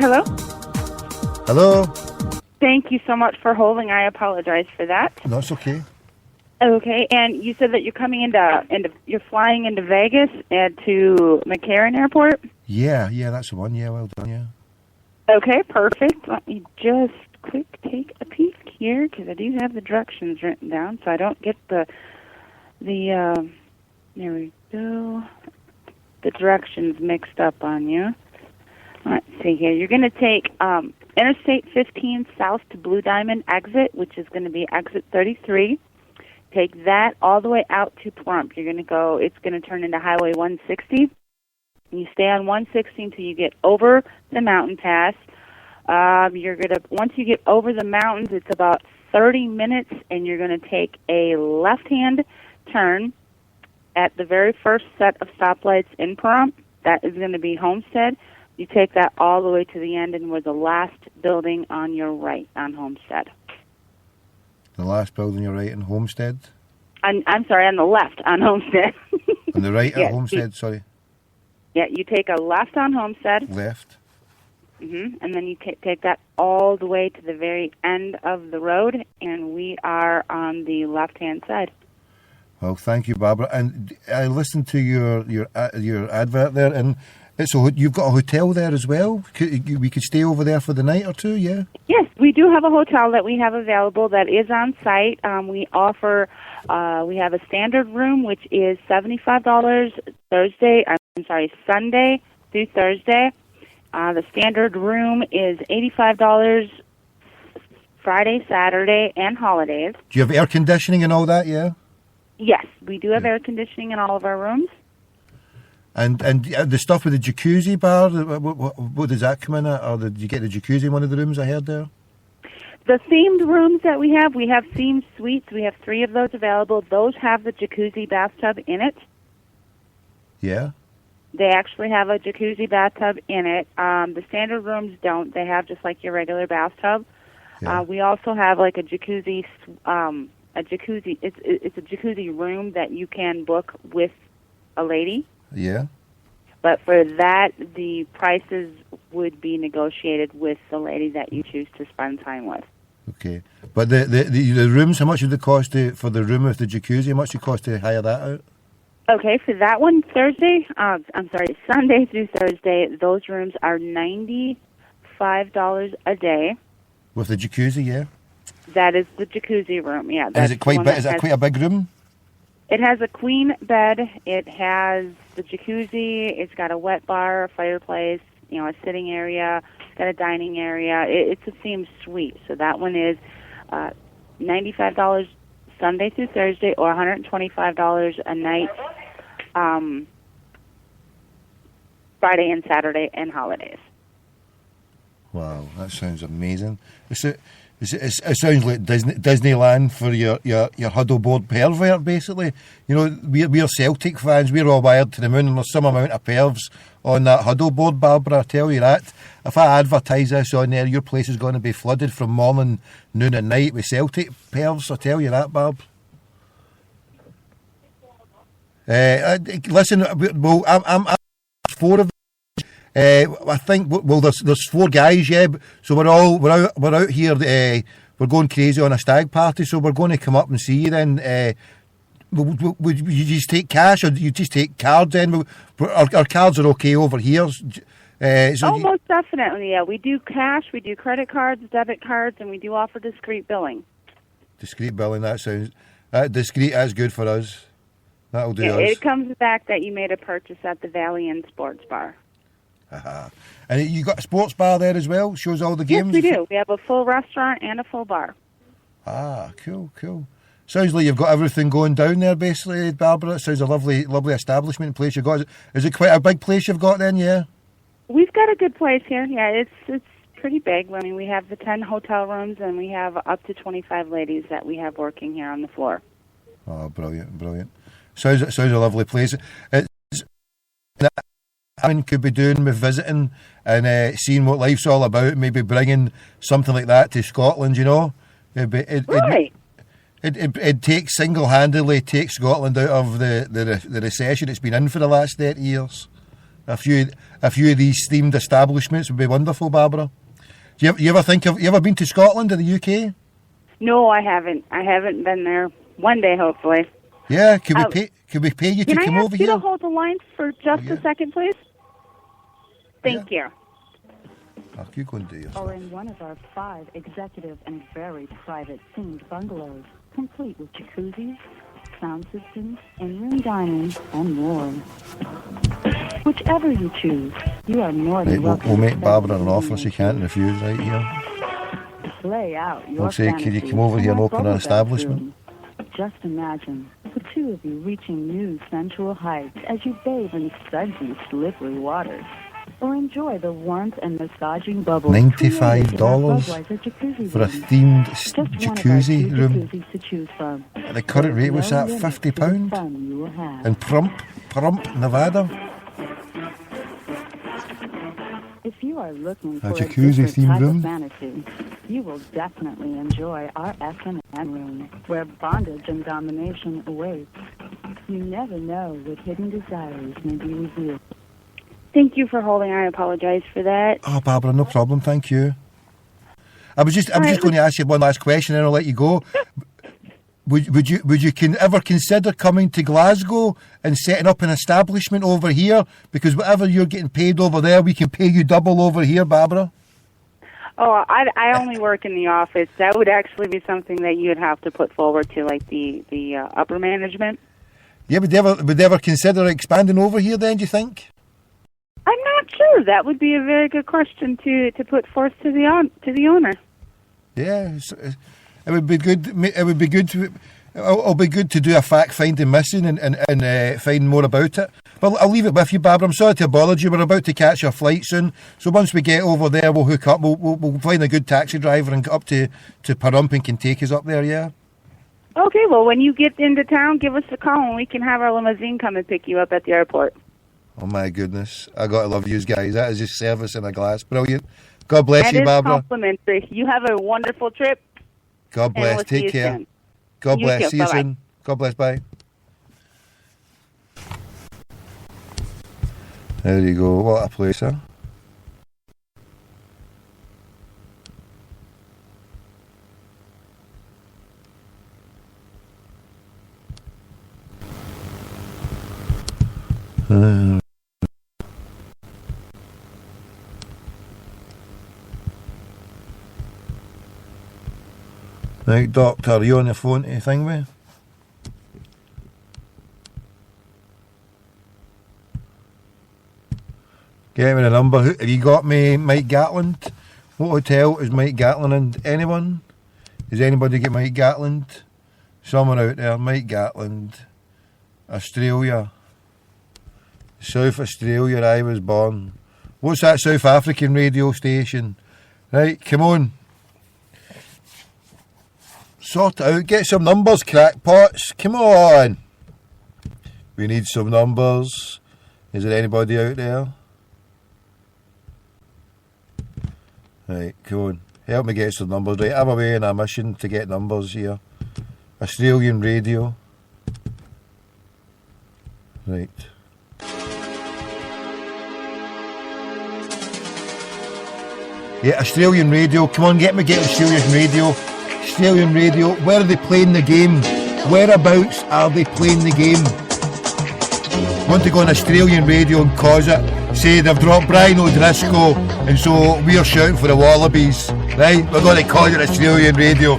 Hello? Hello? Thank you so much for holding. I apologize for that. No, it's okay. Okay, and you said that you're coming you're flying into Vegas and to McCarran Airport? Yeah, that's the one. Yeah, well done, yeah. Okay, perfect. Let me just quick take a peek here because I do have the directions written down so I don't get there we go, the directions mixed up on you. Let's see here. You're going to take Interstate 15 south to Blue Diamond exit, which is going to be exit 33. Take that all the way out to Plump. You're going to go, it's going to turn into Highway 160. You stay on 160 until you get over the mountain pass. Once you get over the mountains, it's about 30 minutes, and you're going to take a left-hand turn at the very first set of stoplights in Pahrump. That is going to be Homestead. You take that all the way to the end, and we're the last building on your right on Homestead. The last building on your right on Homestead? I'm sorry, on the left on Homestead. On the right Yeah, at Homestead, sorry. Yeah, you take a left on Homestead. Left. And then you take that all the way to the very end of the road, and we are on the left-hand side. Well, thank you, Barbara. And I listened to your advert there, and so you've got a hotel there as well? We could stay over there for the night or two, yeah? Yes, we do have a hotel that we have available that is on site. We offer, we have a standard room, which is $75 Sunday through Thursday. The standard room is $85 Friday, Saturday, and holidays. Do you have air conditioning and all that, yeah? Yes, we do have air conditioning in all of our rooms. And the stuff with the jacuzzi bar, what does that come in at? Or do you get the jacuzzi in one of the rooms I heard there? The themed rooms that we have themed suites. We have 3 of those available. Those have the jacuzzi bathtub in it. Yeah? They actually have a jacuzzi bathtub in it. The standard rooms don't. They have just like your regular bathtub. Yeah. We also have like a jacuzzi. It's a jacuzzi room that you can book with a lady. Yeah. But for that, the prices would be negotiated with the lady that you choose to spend time with. Okay. But the rooms, how much would it cost for the room with the jacuzzi? How much would it cost to hire that out? Okay, for that one, Sunday through Thursday, those rooms are $95 a day. With the jacuzzi, yeah? That is the jacuzzi room, yeah. Is it quite big? Is that quite a big room? It has a queen bed. It has the jacuzzi. It's got a wet bar, a fireplace, a sitting area. It's got a dining area. It's a themed suite. So that one is $95 Sunday through Thursday, or $125 a night, Friday and Saturday and holidays. Wow, that sounds amazing. It sounds like Disneyland for your huddleboard pervert, basically. You know, we're Celtic fans, we're all wired to the moon, and there's some amount of pervs on that huddleboard, Barbara, I tell you that. If I advertise this on there, your place is going to be flooded from morning, noon and night with Celtic pervs, I tell you that, Barb. Listen, well, I'm four of I think, well, there's four guys, yeah. So we're out here. We're going crazy on a stag party. So we're going to come up and see you then. Would you just take cash, or do you just take cards? Then our cards are okay over here. Most definitely. Yeah, we do cash, we do credit cards, debit cards, and we do offer discreet billing. Discreet billing. That sounds discreet. That's good for us. That'll do us. It comes back that you made a purchase at the Valley Inn Sports Bar. And you got a sports bar there as well? Shows all the games? Yes, we do. We have a full restaurant and a full bar. Cool. Sounds like you've got everything going down there, basically, Barbara. It sounds a lovely establishment place you've got. Is it quite a big place you've got then, yeah? We've got a good place here. Yeah, it's pretty big. I mean, we have the 10 hotel rooms, and we have up to 25 ladies that we have working here on the floor. Oh, brilliant. Sounds a lovely place. Could be doing with visiting and seeing what life's all about, maybe bringing something like that to Scotland, you know. It takes single-handedly take Scotland out of the recession it's been in for the last 30 years. A few of these themed establishments would be wonderful, Barbara. You ever been to Scotland or the UK? No, I haven't. I haven't been there. One day, hopefully. Yeah, could we pay you to come over here? Can I ask you to hold the line for just a second, please? Thank you. You go and do yourself. Or in one of our 5 executive and very private themed bungalows, complete with jacuzzis, sound systems, in-room dining, and more. Whichever you choose, you are more than welcome. We'll make Barbara an offer she can't refuse right here. Play out your We'll say, could you come over here and open an establishment? Just imagine the two of you reaching new sensual heights as you bathe in sudsy, slippery waters. Or enjoy the warmth and massaging bubbles. $95 for a themed jacuzzi room. To choose from. At the current rate, what's that? £50? In Pahrump, Nevada. If you are looking for a jacuzzi themed room, fantasy, you will definitely enjoy our S&M room, where bondage and domination awaits. You never know what hidden desires may be revealed. Thank you for holding. I apologize for that. Oh, Barbara, no problem. Thank you. I was just going to ask you one last question, and I'll let you go. Would you ever consider coming to Glasgow and setting up an establishment over here? Because whatever you're getting paid over there, we can pay you double over here, Barbara. Oh, I only work in the office. That would actually be something that you'd have to put forward to, like the upper management. Yeah, would they ever consider expanding over here? Then, do you think? I'm not sure. That would be a very good question to put forth to the owner. Yeah, it would be good. It'll be good to do a fact-finding mission and find more about it. But I'll leave it with you, Barbara. I'm sorry to bother you. We're about to catch our flight soon. So once we get over there, we'll hook up. We'll find a good taxi driver and get up to Pahrump and can take us up there, yeah? Okay, well, when you get into town, give us a call and we can have our limousine come and pick you up at the airport. Oh, my goodness. I got to love you guys. That is just service in a glass. Brilliant. God bless you, Barbara. That is complimentary. You have a wonderful trip. God bless. We'll Take care. Soon. God bless. Too. See you Bye-bye. soon. God bless. Bye. There you go. What a place, huh? Right, Doctor, are you on the phone to thing with? Get me the number. Have you got me Mike Gatland? What hotel is Mike Gatland in? Anyone? Does anybody get Mike Gatland? Someone out there, Mike Gatland. Australia. South Australia, I was born. What's that South African radio station? Right, come on. Sort it out. Get some numbers, crackpots. Come on. We need some numbers. Is there anybody out there? Right, come on. Help me get some numbers. Right, I'm away on a mission to get numbers here. Australian radio. Right. Yeah, Australian radio. Come on, get Australian radio. Australian radio. Where are they playing the game? Whereabouts are they playing the game? Want to go on Australian radio and cause it. Say they've dropped Brian O'Driscoll and so we're shouting for the Wallabies. Right? We're going to cause it Australian radio.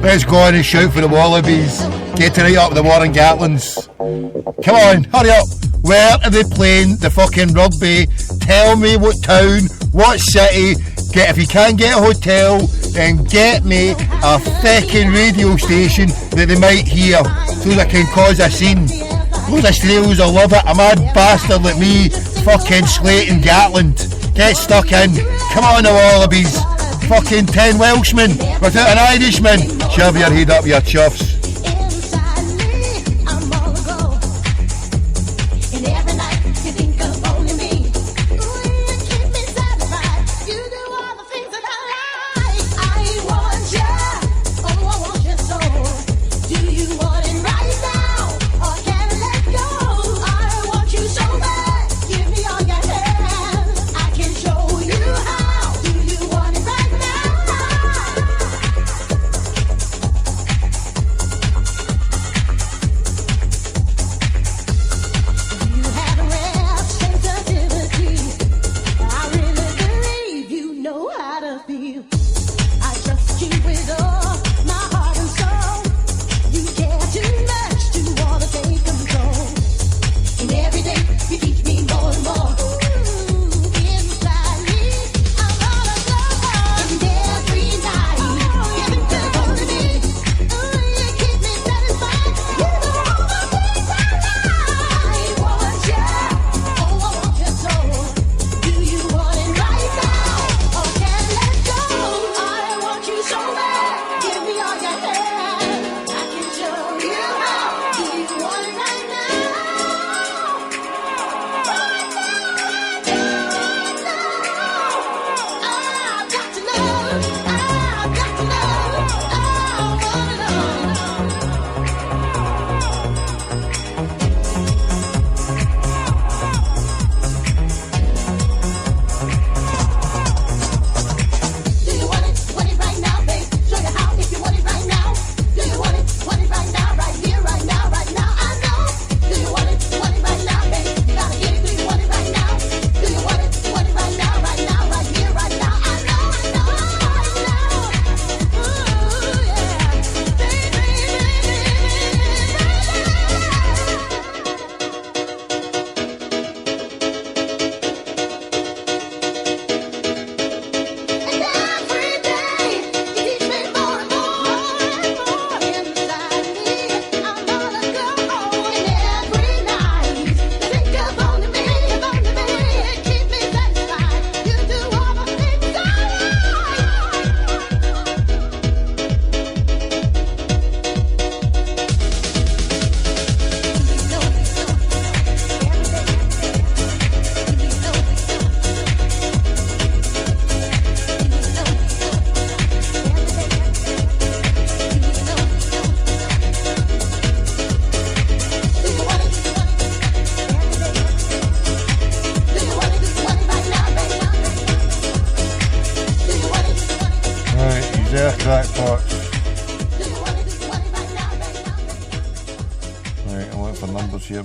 Let's go on and shout for the Wallabies. Get it right up the Warren Gatlins. Come on, hurry up. Where are they playing the fucking rugby? Tell me what town, what city. If you can't get a hotel, then get me a fucking radio station that they might hear so they can cause a scene. Those Australians will love it. A mad bastard like me fucking slating Gatland. Get stuck in. Come on the Wallabies. Fucking 10 Welshmen without an Irishman. Shove your head up your chuffs.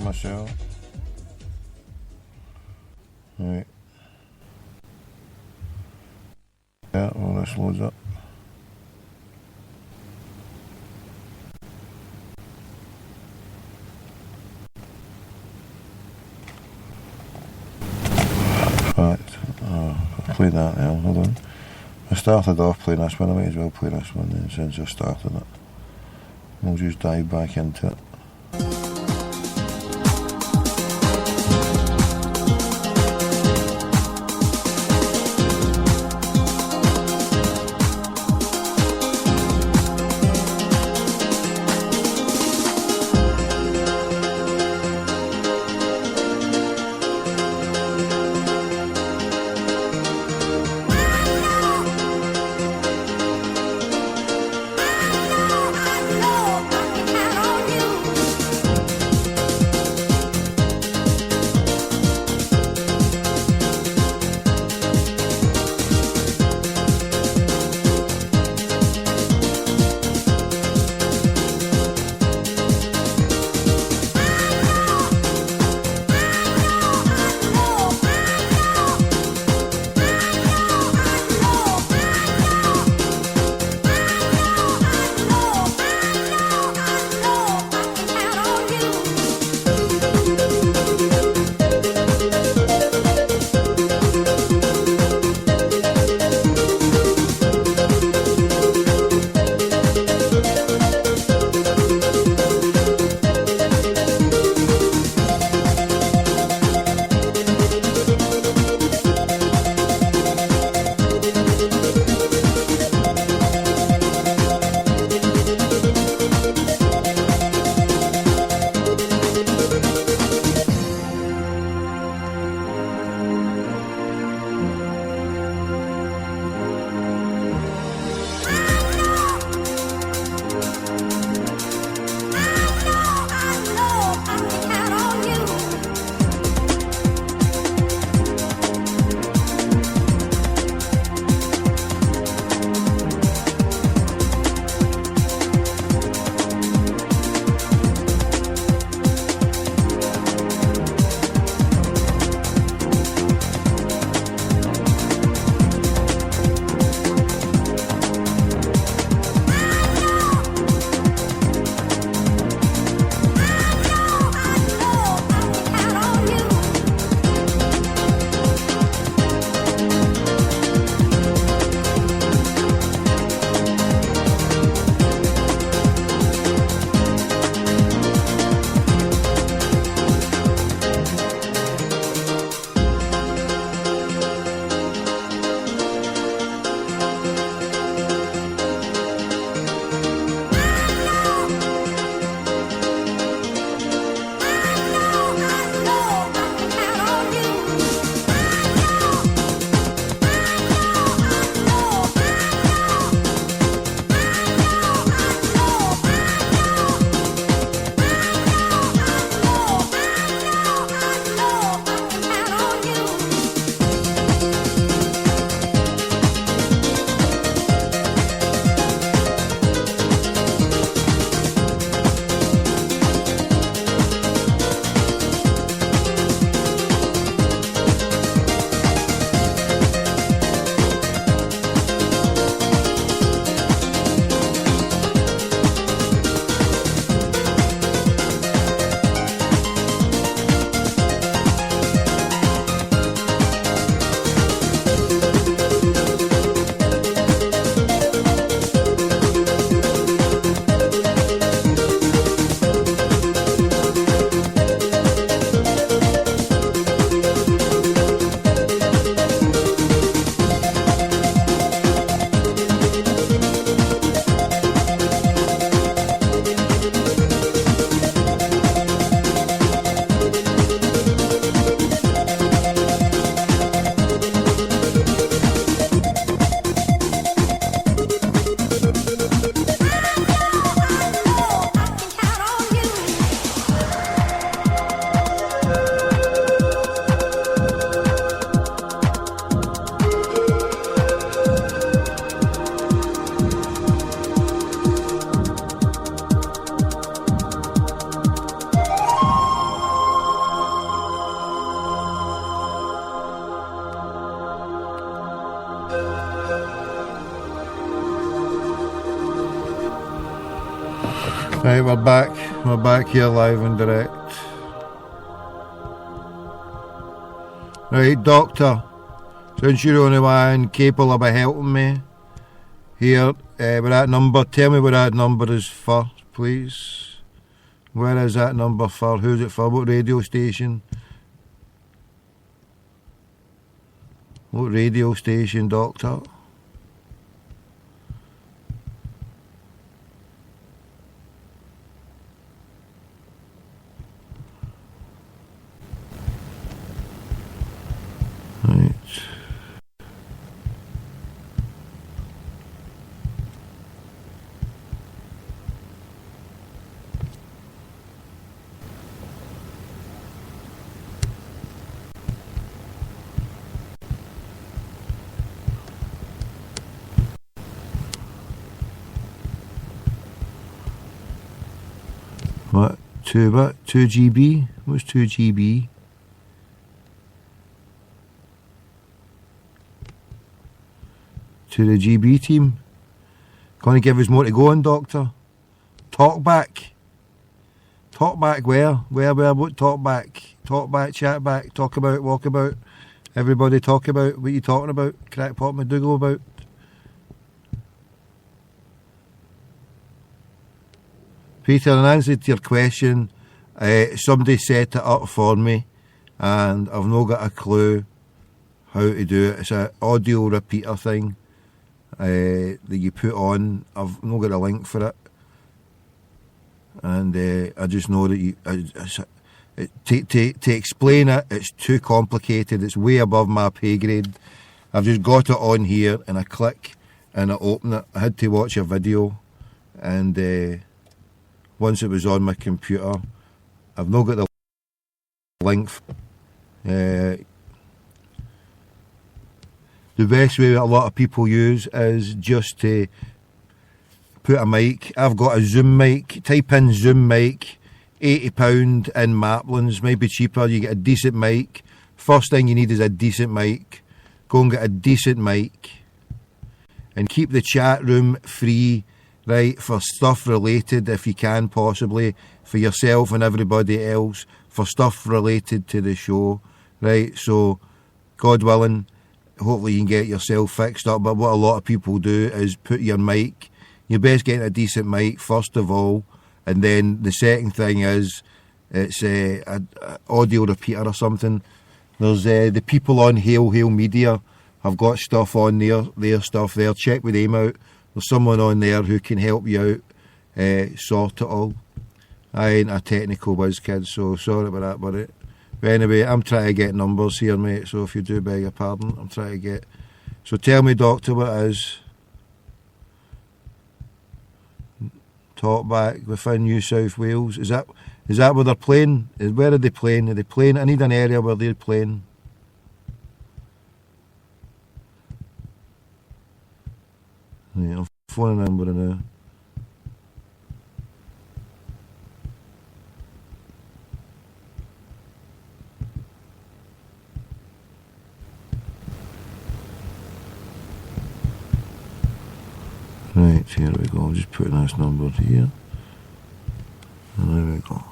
Myself. Right. Yeah, well, this loads up. Right. I'll play that now. Hold on. I started off playing this one. I might as well play this one then since I started it. We'll just dive back into it. Right, we're back. We're back here live and direct. Right, doctor, since you're the only one capable of helping me here with that number, tell me what that number is for, please. Where is that number for? Who's it for? What radio station? What radio station, doctor? Right. What? 2 GB? What's 2 GB? To the GB team. Can you give us more to go on, doctor? Talk back. Talk back where? What talk back? Talk back, chat back, talk about, walk about. Everybody talk about what you talking about. Crackpot McDougal about. Peter, in answer to your question, somebody set it up for me and I've not got a clue how to do it. It's an audio repeater thing that you put on. I've not got a link for it. And I just know that to explain it, it's too complicated. It's way above my pay grade. I've just got it on here and I click and I open it. I had to watch a video and once it was on my computer, I've not got the link. The best way that a lot of people use is just to put a mic. I've got a Zoom mic. Type in Zoom mic, £80 in Maplin's, might be cheaper. You get a decent mic. First thing you need is a decent mic. Go and get a decent mic and keep the chat room free, right, for stuff related, if you can possibly, for yourself and everybody else, for stuff related to the show, right? So, God willing, hopefully you can get yourself fixed up. But what a lot of people do is put your mic, you're best getting a decent mic first of all, and then the second thing is it's a audio repeater or something. There's the people on Hail Media have got stuff on their stuff there. Check with them out. There's someone on there who can help you out, sort it all. I ain't a technical whiz kid, so sorry about that, buddy. But anyway, I'm trying to get numbers here, mate, so if you do beg your pardon, I'm trying to get... So tell me, doctor, what it is. Talk back within New South Wales. Is that where they're playing? Where are they playing? Are they playing? I need an area where they're playing. Yeah, I'm phoning number now. Right, here we go. I'm just putting this number here. And there we go.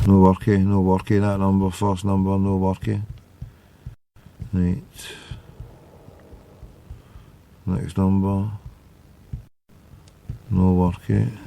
No worky, that number, first number, no worky. Right. Next number. No worky.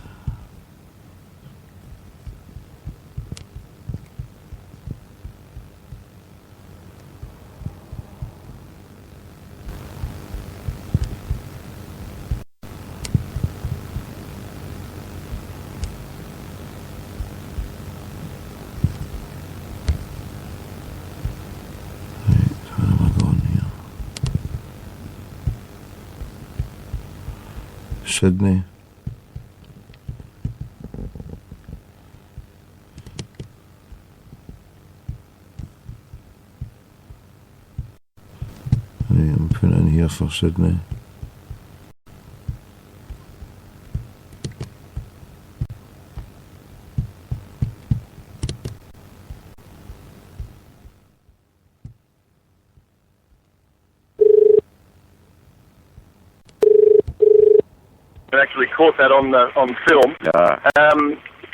Sydney. Right, I'm putting in here for Sydney. actually caught that on film.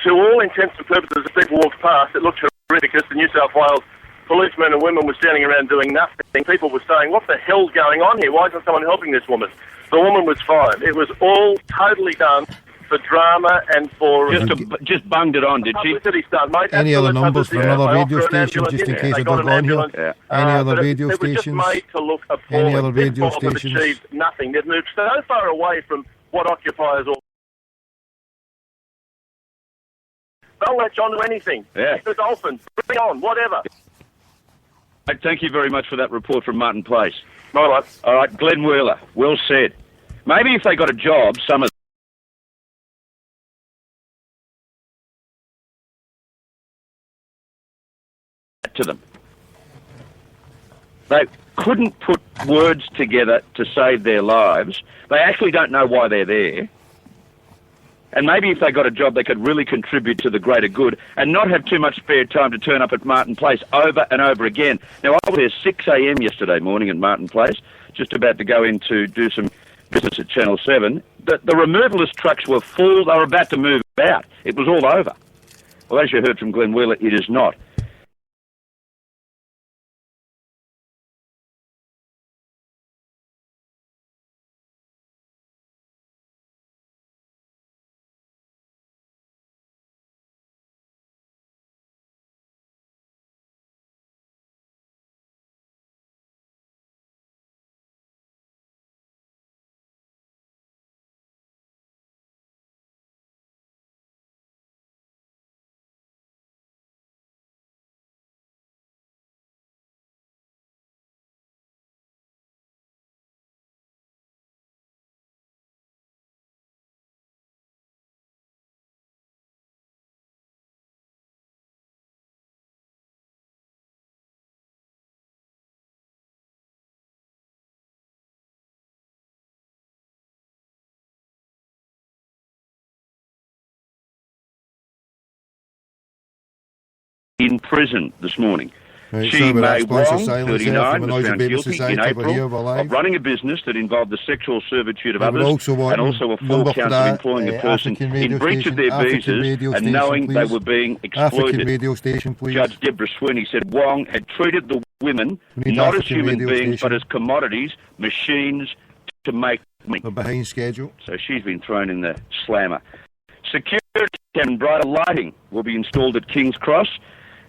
To all intents and purposes, as people walked past, it looked horrific because the New South Wales policemen and women were standing around doing nothing. People were saying, what the hell's going on here? Why isn't someone helping this woman? The woman was fine. It was all totally done for drama and for... Just bunged it on, did she? Stunt, mate. Any other numbers for another radio Offer an station, just in ambulance, case they I got don't an go on here? ambulance. Any other radio it was just stations? made to look appalling. Any other radio People have stations? achieved nothing. They've moved so far away from what occupiers all... Don't latch on to anything. Yeah. The Dolphins, bring on, whatever. Thank you very much for that report from Martin Place. All right. All right, Glenn Wheeler, well said. Maybe if they got a job, some of to them. They couldn't put words together to save their lives. They actually don't know why they're there. And maybe if they got a job, they could really contribute to the greater good and not have too much spare time to turn up at Martin Place over and over again. Now, I was there 6 a.m. yesterday morning at Martin Place, just about to go in to do some business at Channel 7. The removalist trucks were full. They were about to move out. It was all over. Well, as you heard from Glenn Wheeler, it is not. In prison this morning. Right, she May Wong, silence 39, from a was noisy found baby guilty in society. We're here, April we're live. of running a business that involved the sexual servitude of I would others also want and also a full number for count of that, employing a person African radio in breach of station, their African visas radio and station, knowing they please. were being African exploited. radio station, please. Judge Deborah Sweeney said Wong had treated the women We need not as African human radio beings station. but as commodities, machines to make money. We're behind schedule. So she's been thrown in the slammer. Security and brighter lighting will be installed at King's Cross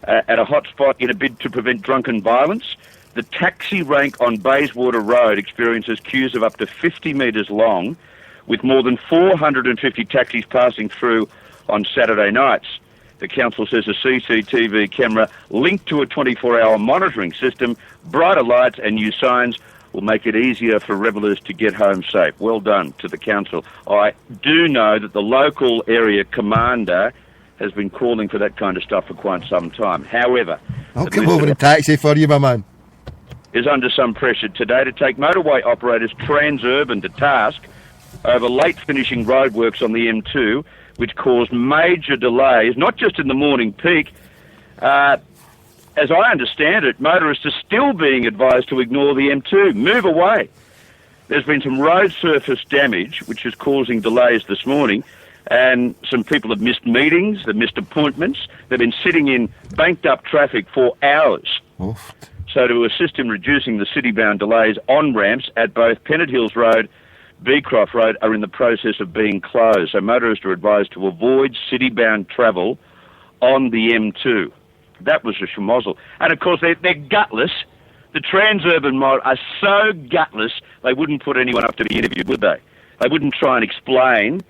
at a hotspot in a bid to prevent drunken violence. The taxi rank on Bayswater Road experiences queues of up to 50 metres long, with more than 450 taxis passing through on Saturday nights. The council says a CCTV camera linked to a 24-hour monitoring system, brighter lights and new signs will make it easier for revellers to get home safe. Well done to the council. I do know that the local area commander has been calling for that kind of stuff for quite some time. However, I'll come over in taxi for you, my man. Is under some pressure today to take motorway operators Transurban to task over late finishing roadworks on the M2, which caused major delays, not just in the morning peak. As I understand it, motorists are still being advised to ignore the M2. Move away. There's been some road surface damage, which is causing delays this morning, and some people have missed meetings, they've missed appointments, they've been sitting in banked-up traffic for hours. Oof. So to assist in reducing the city-bound delays, on-ramps at both Pennant Hills Road, Beecroft Road are in the process of being closed. So motorists are advised to avoid city-bound travel on the M2. That was a schmozzle. And, of course, they're gutless. The Transurban mod are so gutless, they wouldn't put anyone up to be interviewed, would they? They wouldn't try and explain,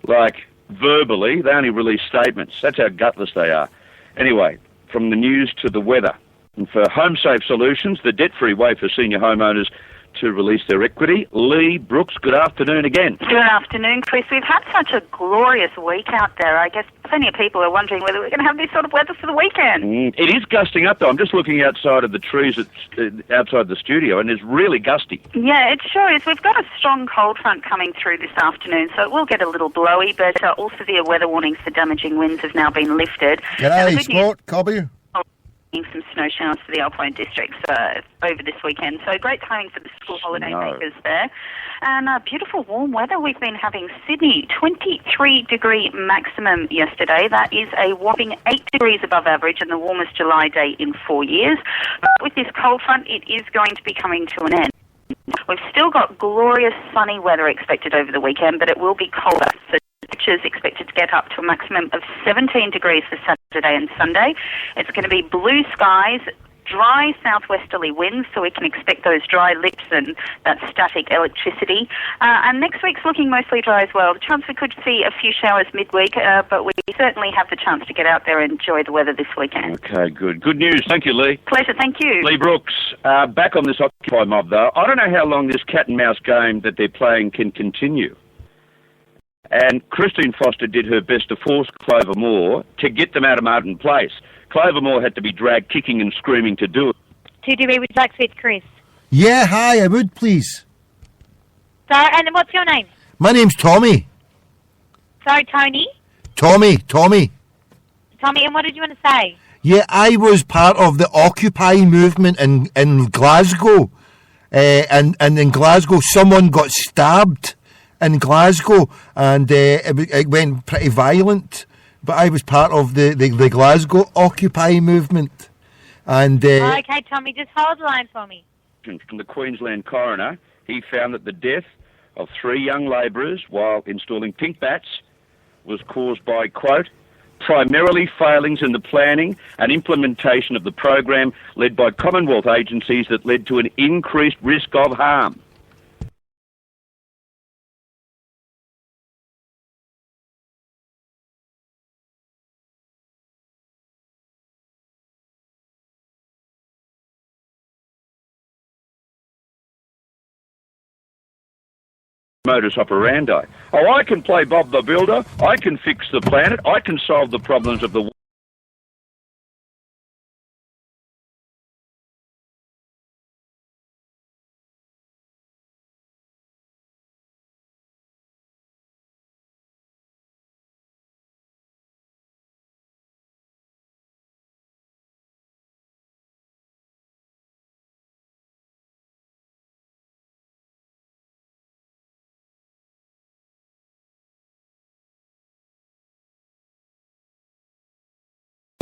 like, verbally. They only release statements. That's how gutless they are. Anyway, from the news to the weather. And for HomeSafe Solutions, the debt-free way for senior homeowners to release their equity. Lee Brooks, good afternoon again. Good afternoon, Chris. We've had such a glorious week out there. I guess plenty of people are wondering whether we're going to have this sort of weather for the weekend. It is gusting up, though. I'm just looking outside of the trees outside the studio, and it's really gusty. Yeah, it sure is. We've got a strong cold front coming through this afternoon, so it will get a little blowy, but all severe weather warnings for damaging winds have now been lifted. G'day, Sport, Cobby. some snow showers for the Alpine districts over this weekend. So great timing for the school holiday makers there. And beautiful warm weather we've been having. Sydney, 23-degree maximum yesterday. That is a whopping 8 degrees above average and the warmest July day in 4 years. But with this cold front, it is going to be coming to an end. We've still got glorious sunny weather expected over the weekend, but it will be colder. So temperatures expected to get up to a maximum of 17 degrees for Saturday and Sunday. It's going to be blue skies, dry southwesterly winds, so we can expect those dry lips and that static electricity. And next week's looking mostly dry as well. The chance we could see a few showers midweek, but we certainly have the chance to get out there and enjoy the weather this weekend. Okay, good. Good news. Thank you, Lee. Pleasure, thank you. Lee Brooks, back on this Occupy mob, though. I don't know how long this cat-and-mouse game that they're playing can continue. And Christine Foster did her best to force Clover Moore to get them out of Martin Place. Clover Moore had to be dragged kicking and screaming to do it. 2DB, would you like to speak to Chris? Yeah, hi, I would, please. Sorry, and what's your name? My name's Tommy. Sorry, Tony? Tommy. Tommy, and what did you want to say? Yeah, I was part of the Occupy movement in Glasgow. And in Glasgow, someone got stabbed in Glasgow, and it went pretty violent. But I was part of the Glasgow Occupy movement. And okay, Tommy, just hold the line for me. From the Queensland coroner, he found that the death of 3 young labourers while installing pink bats was caused by, quote, primarily failings in the planning and implementation of the program led by Commonwealth agencies that led to an increased risk of harm. Modus operandi. Oh, I can play Bob the Builder, I can fix the planet, I can solve the problems of the world.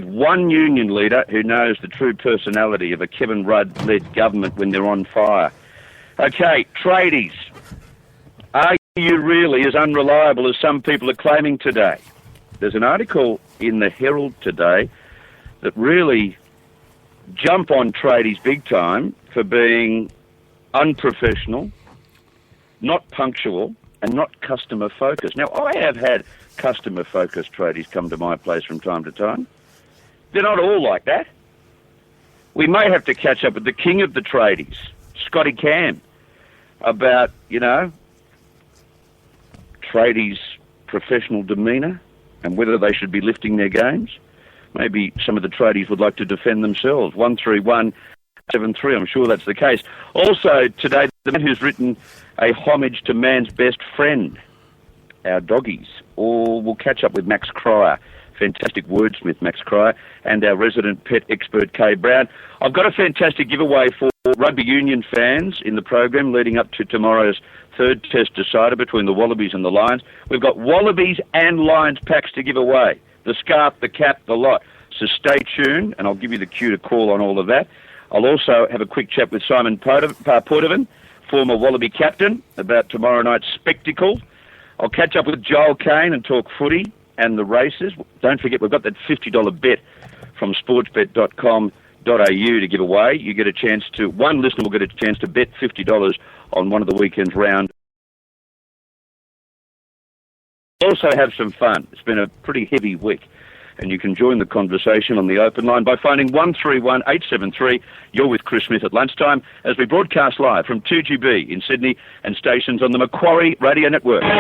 One union leader who knows the true personality of a Kevin Rudd-led government when they're on fire. Okay, tradies. Are you really as unreliable as some people are claiming today? There's an article in the Herald today that really jump on tradies big time for being unprofessional, not punctual, and not customer-focused. Now, I have had customer-focused tradies come to my place from time to time. They're not all like that. We may have to catch up with the king of the tradies, Scotty Cam, about, tradies' professional demeanour and whether they should be lifting their games. Maybe some of the tradies would like to defend themselves. 13173, I'm sure that's the case. Also today, the man who's written a homage to man's best friend, our doggies. Or we'll catch up with Max Cryer, fantastic wordsmith Max Cryer, and our resident pet expert Kay Brown. I've got a fantastic giveaway for rugby union fans in the program leading up to tomorrow's third test decider between the Wallabies and the Lions. We've got Wallabies and Lions packs to give away. The scarf, the cap, the lot. So stay tuned, and I'll give you the cue to call on all of that. I'll also have a quick chat with Simon Portavan, former Wallaby captain, about tomorrow night's spectacle. I'll catch up with Joel Kane and talk footy and the races. Don't forget, we've got that $50 bet from sportsbet.com.au to give away. You get a chance to, one listener will get a chance to bet $50 on one of the weekend's round. Also have some fun. It's been a pretty heavy week, and you can join the conversation on the open line by phoning 131873. You're with Chris Smith at lunchtime as we broadcast live from 2GB in Sydney and stations on the Macquarie Radio Network. You're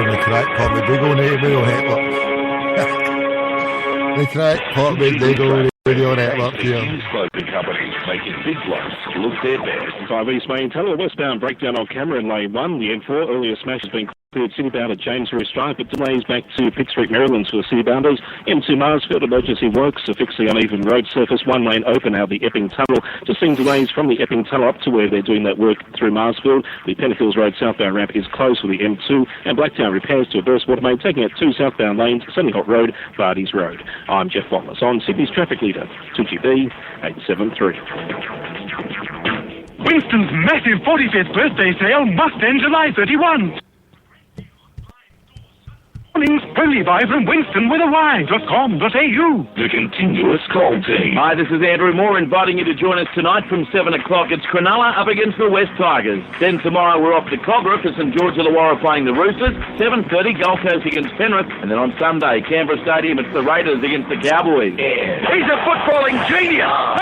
in the correct part of the Diggle Radio Network. The correct part of the Diggle Radio Network here. Newspaper companies making big blocks look their best. 5 East Main Tunnel, westbound breakdown on camera in lane 1. The N4 earlier smash has been City-bound at James River Drive, but delays back to Pitt Street, Maryland for city-bounders. M2 Marsfield emergency works to fix the uneven road surface. One lane open out the Epping Tunnel. Just seeing delays from the Epping Tunnel up to where they're doing that work through Marsfield. The Pennyfields Road southbound ramp is closed for the M2, and Blacktown repairs to a burst water main taking it 2 southbound lanes, Sunny Hot Road, Bardies Road. I'm Jeff Wallace on Sydney's traffic leader, 2GB 873. Winston's massive 45th birthday sale must end July 31. Only buy from Winston with a Y.com.au. The Continuous Call Team. Hi, this is Andrew Moore inviting you to join us tonight from 7 o'clock. It's Cronulla up against the West Tigers. Then tomorrow we're off to Cogra for St George Illawarra playing the Roosters. 7:30 Gold Coast against Penrith. And then on Sunday, Canberra Stadium, it's the Raiders against the Cowboys. He's a footballing genius! Oh,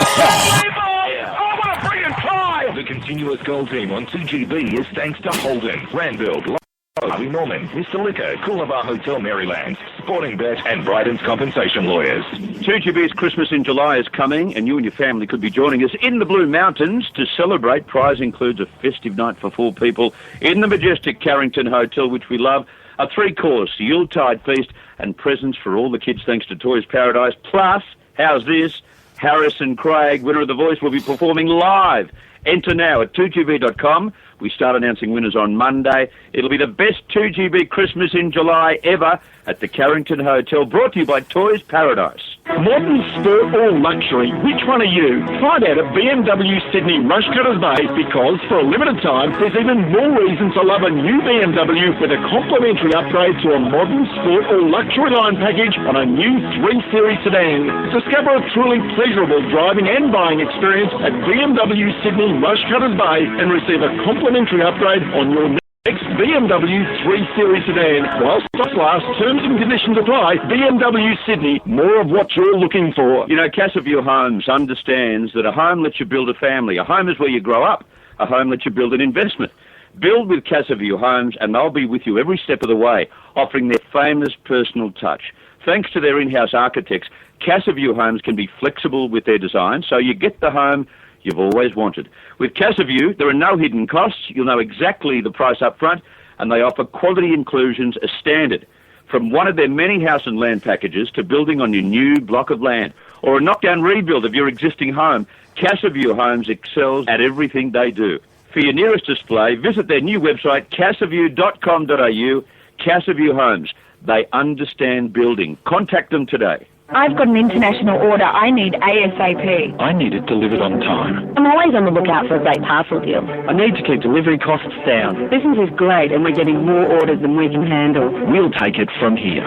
what a brilliant try! The Continuous Call Team on 2GB is thanks to Holden, Randville, Harvey Norman, Mr. Liquor, Coolabah Hotel Maryland, Sporting Bet, and Bryden's Compensation Lawyers. 2GB's Christmas in July is coming, and you and your family could be joining us in the Blue Mountains to celebrate. Prize includes a festive night for 4 people in the majestic Carrington Hotel, which we love, a 3-course Yuletide feast, and presents for all the kids thanks to Toys Paradise. Plus, how's this? Harrison Craig, winner of The Voice, will be performing live. Enter now at 2GB.com. We start announcing winners on Monday. It'll be the best 2GB Christmas in July ever at the Carrington Hotel, brought to you by Toys Paradise. Modern, sport, or luxury, which one are you? Find out at BMW Sydney Rushcutters Bay, because for a limited time, there's even more reason to love a new BMW with a complimentary upgrade to a modern, sport, or luxury line package on a new 3 Series sedan. Discover a truly pleasurable driving and buying experience at BMW Sydney Rushcutters Bay and receive a complimentary upgrade on your next BMW 3 Series sedan. While stocks last, terms and conditions apply. BMW Sydney, more of what you're looking for. You know, Casaview Homes understands that a home lets you build a family. A home is where you grow up. A home lets you build an investment. Build with Casaview Homes, and they'll be with you every step of the way, offering their famous personal touch. Thanks to their in-house architects, Casaview Homes can be flexible with their design, so you get the home you've always wanted. With Casaview, there are no hidden costs. You'll know exactly the price up front, and they offer quality inclusions as standard. From one of their many house and land packages to building on your new block of land or a knockdown rebuild of your existing home, Casaview Homes excels at everything they do. For your nearest display, visit their new website, casaview.com.au. Casaview Homes. They understand building. Contact them today. I've got an international order I need ASAP. I need it delivered on time. I'm always on the lookout for a great parcel deal. I need to keep delivery costs down. Business is great and we're getting more orders than we can handle. We'll take it from here.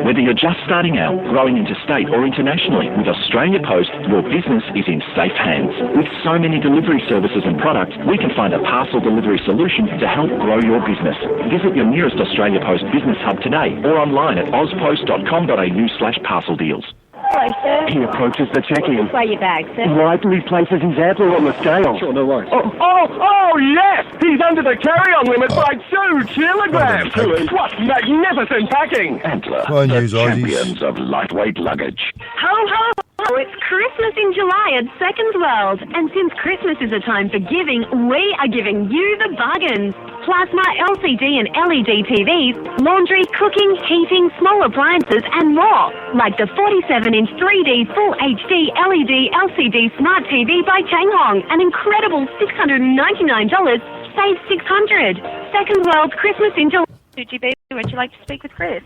Whether you're just starting out, growing interstate or internationally, with Australia Post, your business is in safe hands. With so many delivery services and products, we can find a parcel delivery solution to help grow your business. Visit your nearest Australia Post business hub today or online at ozpost.com.au/parcel deals. Hello, sir. He approaches the check-in. Display your bag, sir. Rightly places his antler on the scale. Sure, no worries. Oh, yes! He's under the carry-on limit by 2 kilograms! What magnificent packing! Antler, the champions of lightweight luggage. Ho, ho, ho! It's Christmas in July at Seconds World. And since Christmas is a time for giving, we are giving you the bargains. Plasma, LCD and LED TVs, laundry, cooking, heating, small appliances and more. Like the 47-inch 3D Full HD LED LCD Smart TV by Changhong. An incredible $699, save $600. Second World Christmas in July. 2GB, would you like to speak with Chris?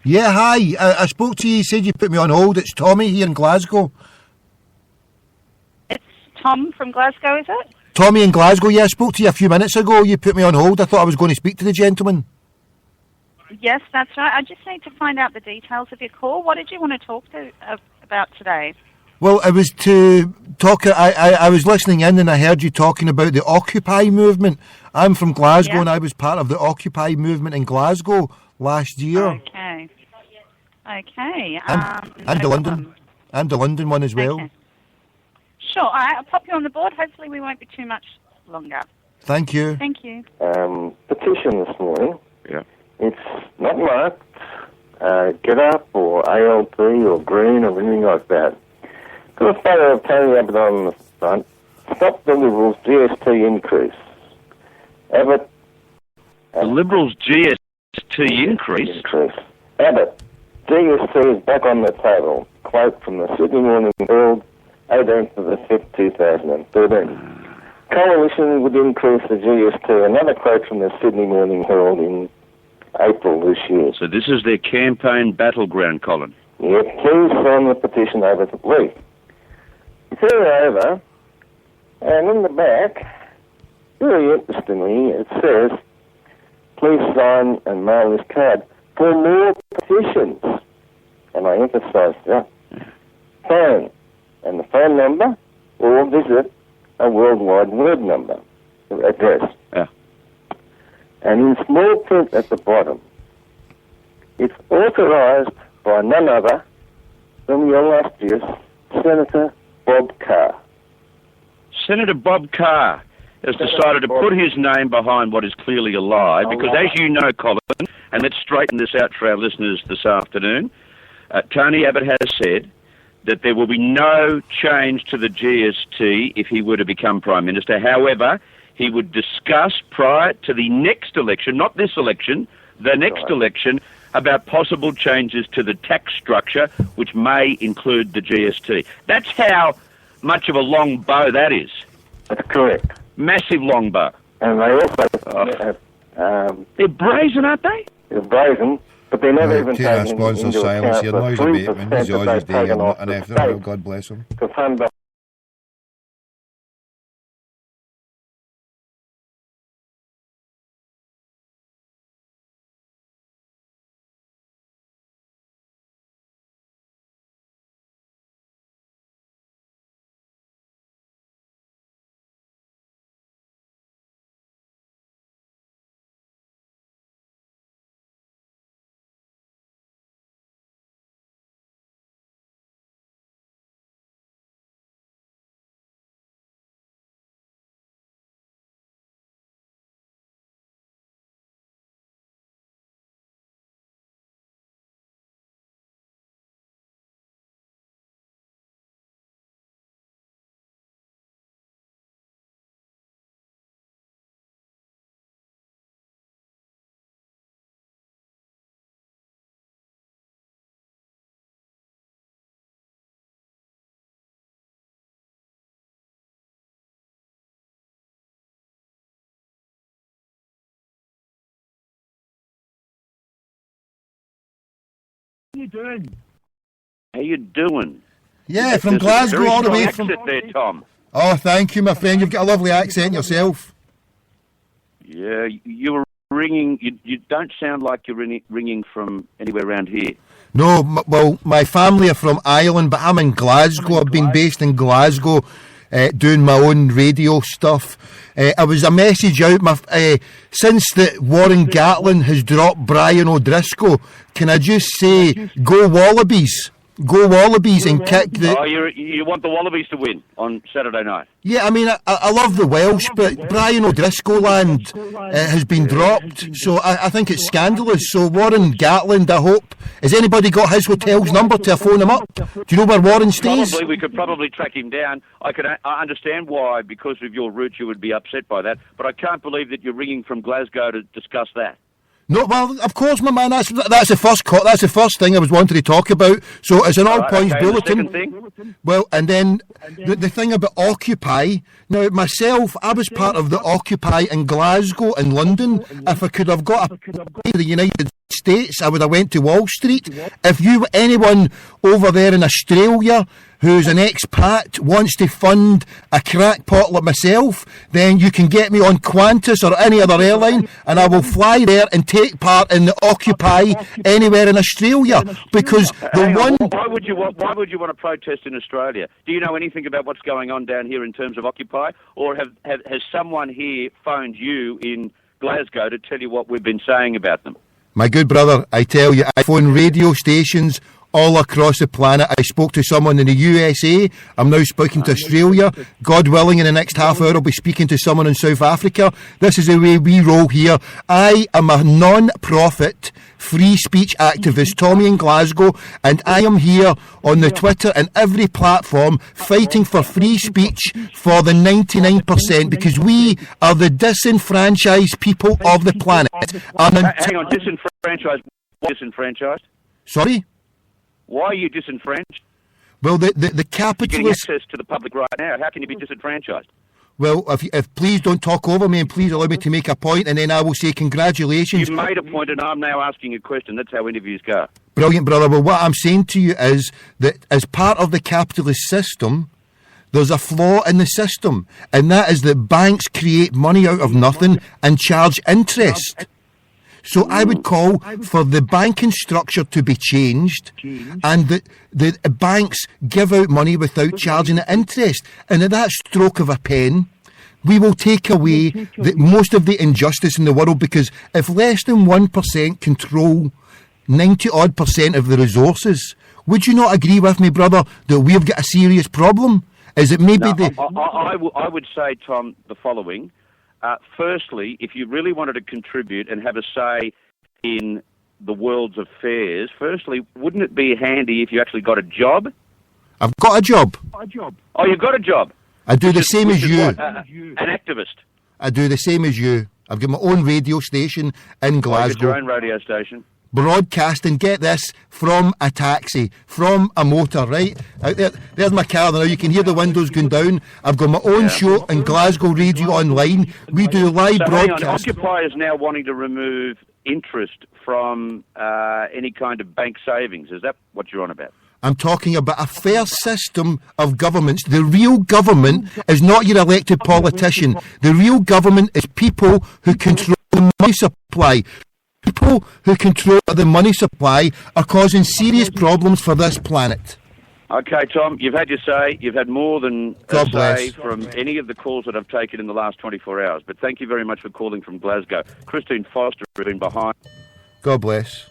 Yeah, hi. I spoke to you. You said you put me on hold. It's Tommy here in Glasgow. It's Tom from Glasgow, is it? Tommy in Glasgow, yeah, I spoke to you a few minutes ago. You put me on hold. I thought I was going to speak to the gentleman. Yes, that's right. I just need to find out the details of your call. What did you want to talk to about today? Well, I was to talk. I was listening in and I heard you talking about the Occupy movement. I'm from Glasgow and I was part of the Occupy movement in Glasgow last year. Okay. And the London. And the London one as well. Okay. Sure. All right, I'll pop you on the board. Hopefully we won't be too much longer. Thank you. Thank you. Petition this morning. Yeah. It's not marked Get Up or ALP or Green or anything like that. Got a photo of Tony Abbott on the front. Stop the Liberals' GST increase. Abbott. The Liberals' GST GST increase. Abbott, GST is back on the table. Quote from the Sydney Morning Herald, 18th of the 5th, 2013. Coalition would increase the GST. Another quote from the Sydney Morning Herald in April this year. So this is their campaign battleground, Colin. Yeah, please sign the petition over to Lee. It's over, and in the back, very interestingly, it says, please sign and mail this card for more petitions. And I emphasise that. Phone, and the phone number, or visit a worldwide word number, address. Yeah. And in small print at the bottom, it's authorised by none other than the illustrious Senator Bob Carr. Senator Bob Carr has decided to put his name behind what is clearly a lie, because as you know, Colin, and let's straighten this out for our listeners this afternoon, Tony Abbott has said that there will be no change to the GST if he were to become Prime Minister. However, he would discuss prior to the next election, not this election, the next election, about possible changes to the tax structure, which may include the GST. That's how much of a long bow that is. That's correct. Massive long bow. And they also they're brazen, aren't they? They're brazen, but they never even Kieran taken sponsors into silence account here, the noisy 3% bateman. He's that always they've taken off and the after state all, God bless him. to fund back. How you doing? How you doing? Yeah, from There's a Glasgow very all the strong way from... accent there, Tom. Oh, thank you, my friend. You've got a lovely accent yourself. Yeah, you were ringing... You don't sound like you're ringing from anywhere around here. No, well, my family are from Ireland, but I'm in Glasgow. I've been based in Glasgow, doing my own radio stuff. I was a message out, since that Warren Gatlin has dropped Brian O'Driscoll, can I just say, go Wallabies. Go Wallabies and kick the... Oh, you want the Wallabies to win on Saturday night? Yeah, I mean, I love the Welsh, but Brian O'Driscoll land has been dropped, so I think it's scandalous. So Warren Gatland, I hope... Has anybody got his hotel's number to phone him up? Do you know where Warren stays? We could probably track him down. I understand why, because of your roots, you would be upset by that, but I can't believe that you're ringing from Glasgow to discuss that. No, well, of course, my man. That's the first. That's the first thing I was wanting to talk about. So it's an all-points bulletin. The second thing? Well, and then the thing about Occupy. Now, myself, I was part of the Occupy in Glasgow and London. If I could have got a to the United States, I would have went to Wall Street. If anyone over there in Australia who's an expat wants to fund a crackpot like myself, then you can get me on Qantas or any other airline, and I will fly there and take part in the Occupy anywhere in Australia. Because why would you want to protest in Australia? Do you know anything about what's going on down here in terms of Occupy, or has someone here phoned you in Glasgow to tell you what we've been saying about them? My good brother, I tell you, I phone radio stations all across the planet. I spoke to someone in the USA. I'm now speaking to Australia. God willing, in the next half hour, I'll be speaking to someone in South Africa. This is the way we roll here. I am a non-profit free speech activist, Tommy in Glasgow, and I am here on the Twitter and every platform fighting for free speech for the 99%, because we are the disenfranchised people of the planet. Hang on, disenfranchised? Sorry? Why are you disenfranchised? Well, the capitalists... You're getting access to the public right now. How can you be disenfranchised? Well, if please don't talk over me and please allow me to make a point, and then I will say congratulations. You made a point and I'm now asking a question. That's how interviews go. Brilliant, brother. Well, what I'm saying to you is that as part of the capitalist system, there's a flaw in the system, and that is that banks create money out of nothing and charge interest. So I would call for the banking structure to be changed, and that the banks give out money without charging the interest. And at that stroke of a pen, we will take away most of the injustice in the world, because if less than 1% control 90-odd% of the resources, would you not agree with me, brother, that we've got a serious problem? Is it maybe I would say, Tom, the following. Firstly, if you really wanted to contribute and have a say in the world's affairs, firstly, wouldn't it be handy if you actually got a job? I've got a job. Oh, you've got a job? I do the same as you. What, an activist? I do the same as you. I've got my own radio station in Glasgow. You've got your own radio station? Broadcasting, get this, from a taxi, from a motor, right? Out there, there's my car now. You can hear the windows going down. I've got my own show in Glasgow Radio Online. We do live broadcasts. Occupy is now wanting to remove interest from any kind of bank savings. Is that what you're on about? I'm talking about a fair system of governments. The real government is not your elected politician. The real government is people who control the money supply. People who control the money supply are causing serious problems for this planet. Okay, Tom, you've had your say. You've had more than God a bless. say from any of the calls that I've taken in the last 24 hours. But thank you very much for calling from Glasgow. Christine Foster has been behind. God bless.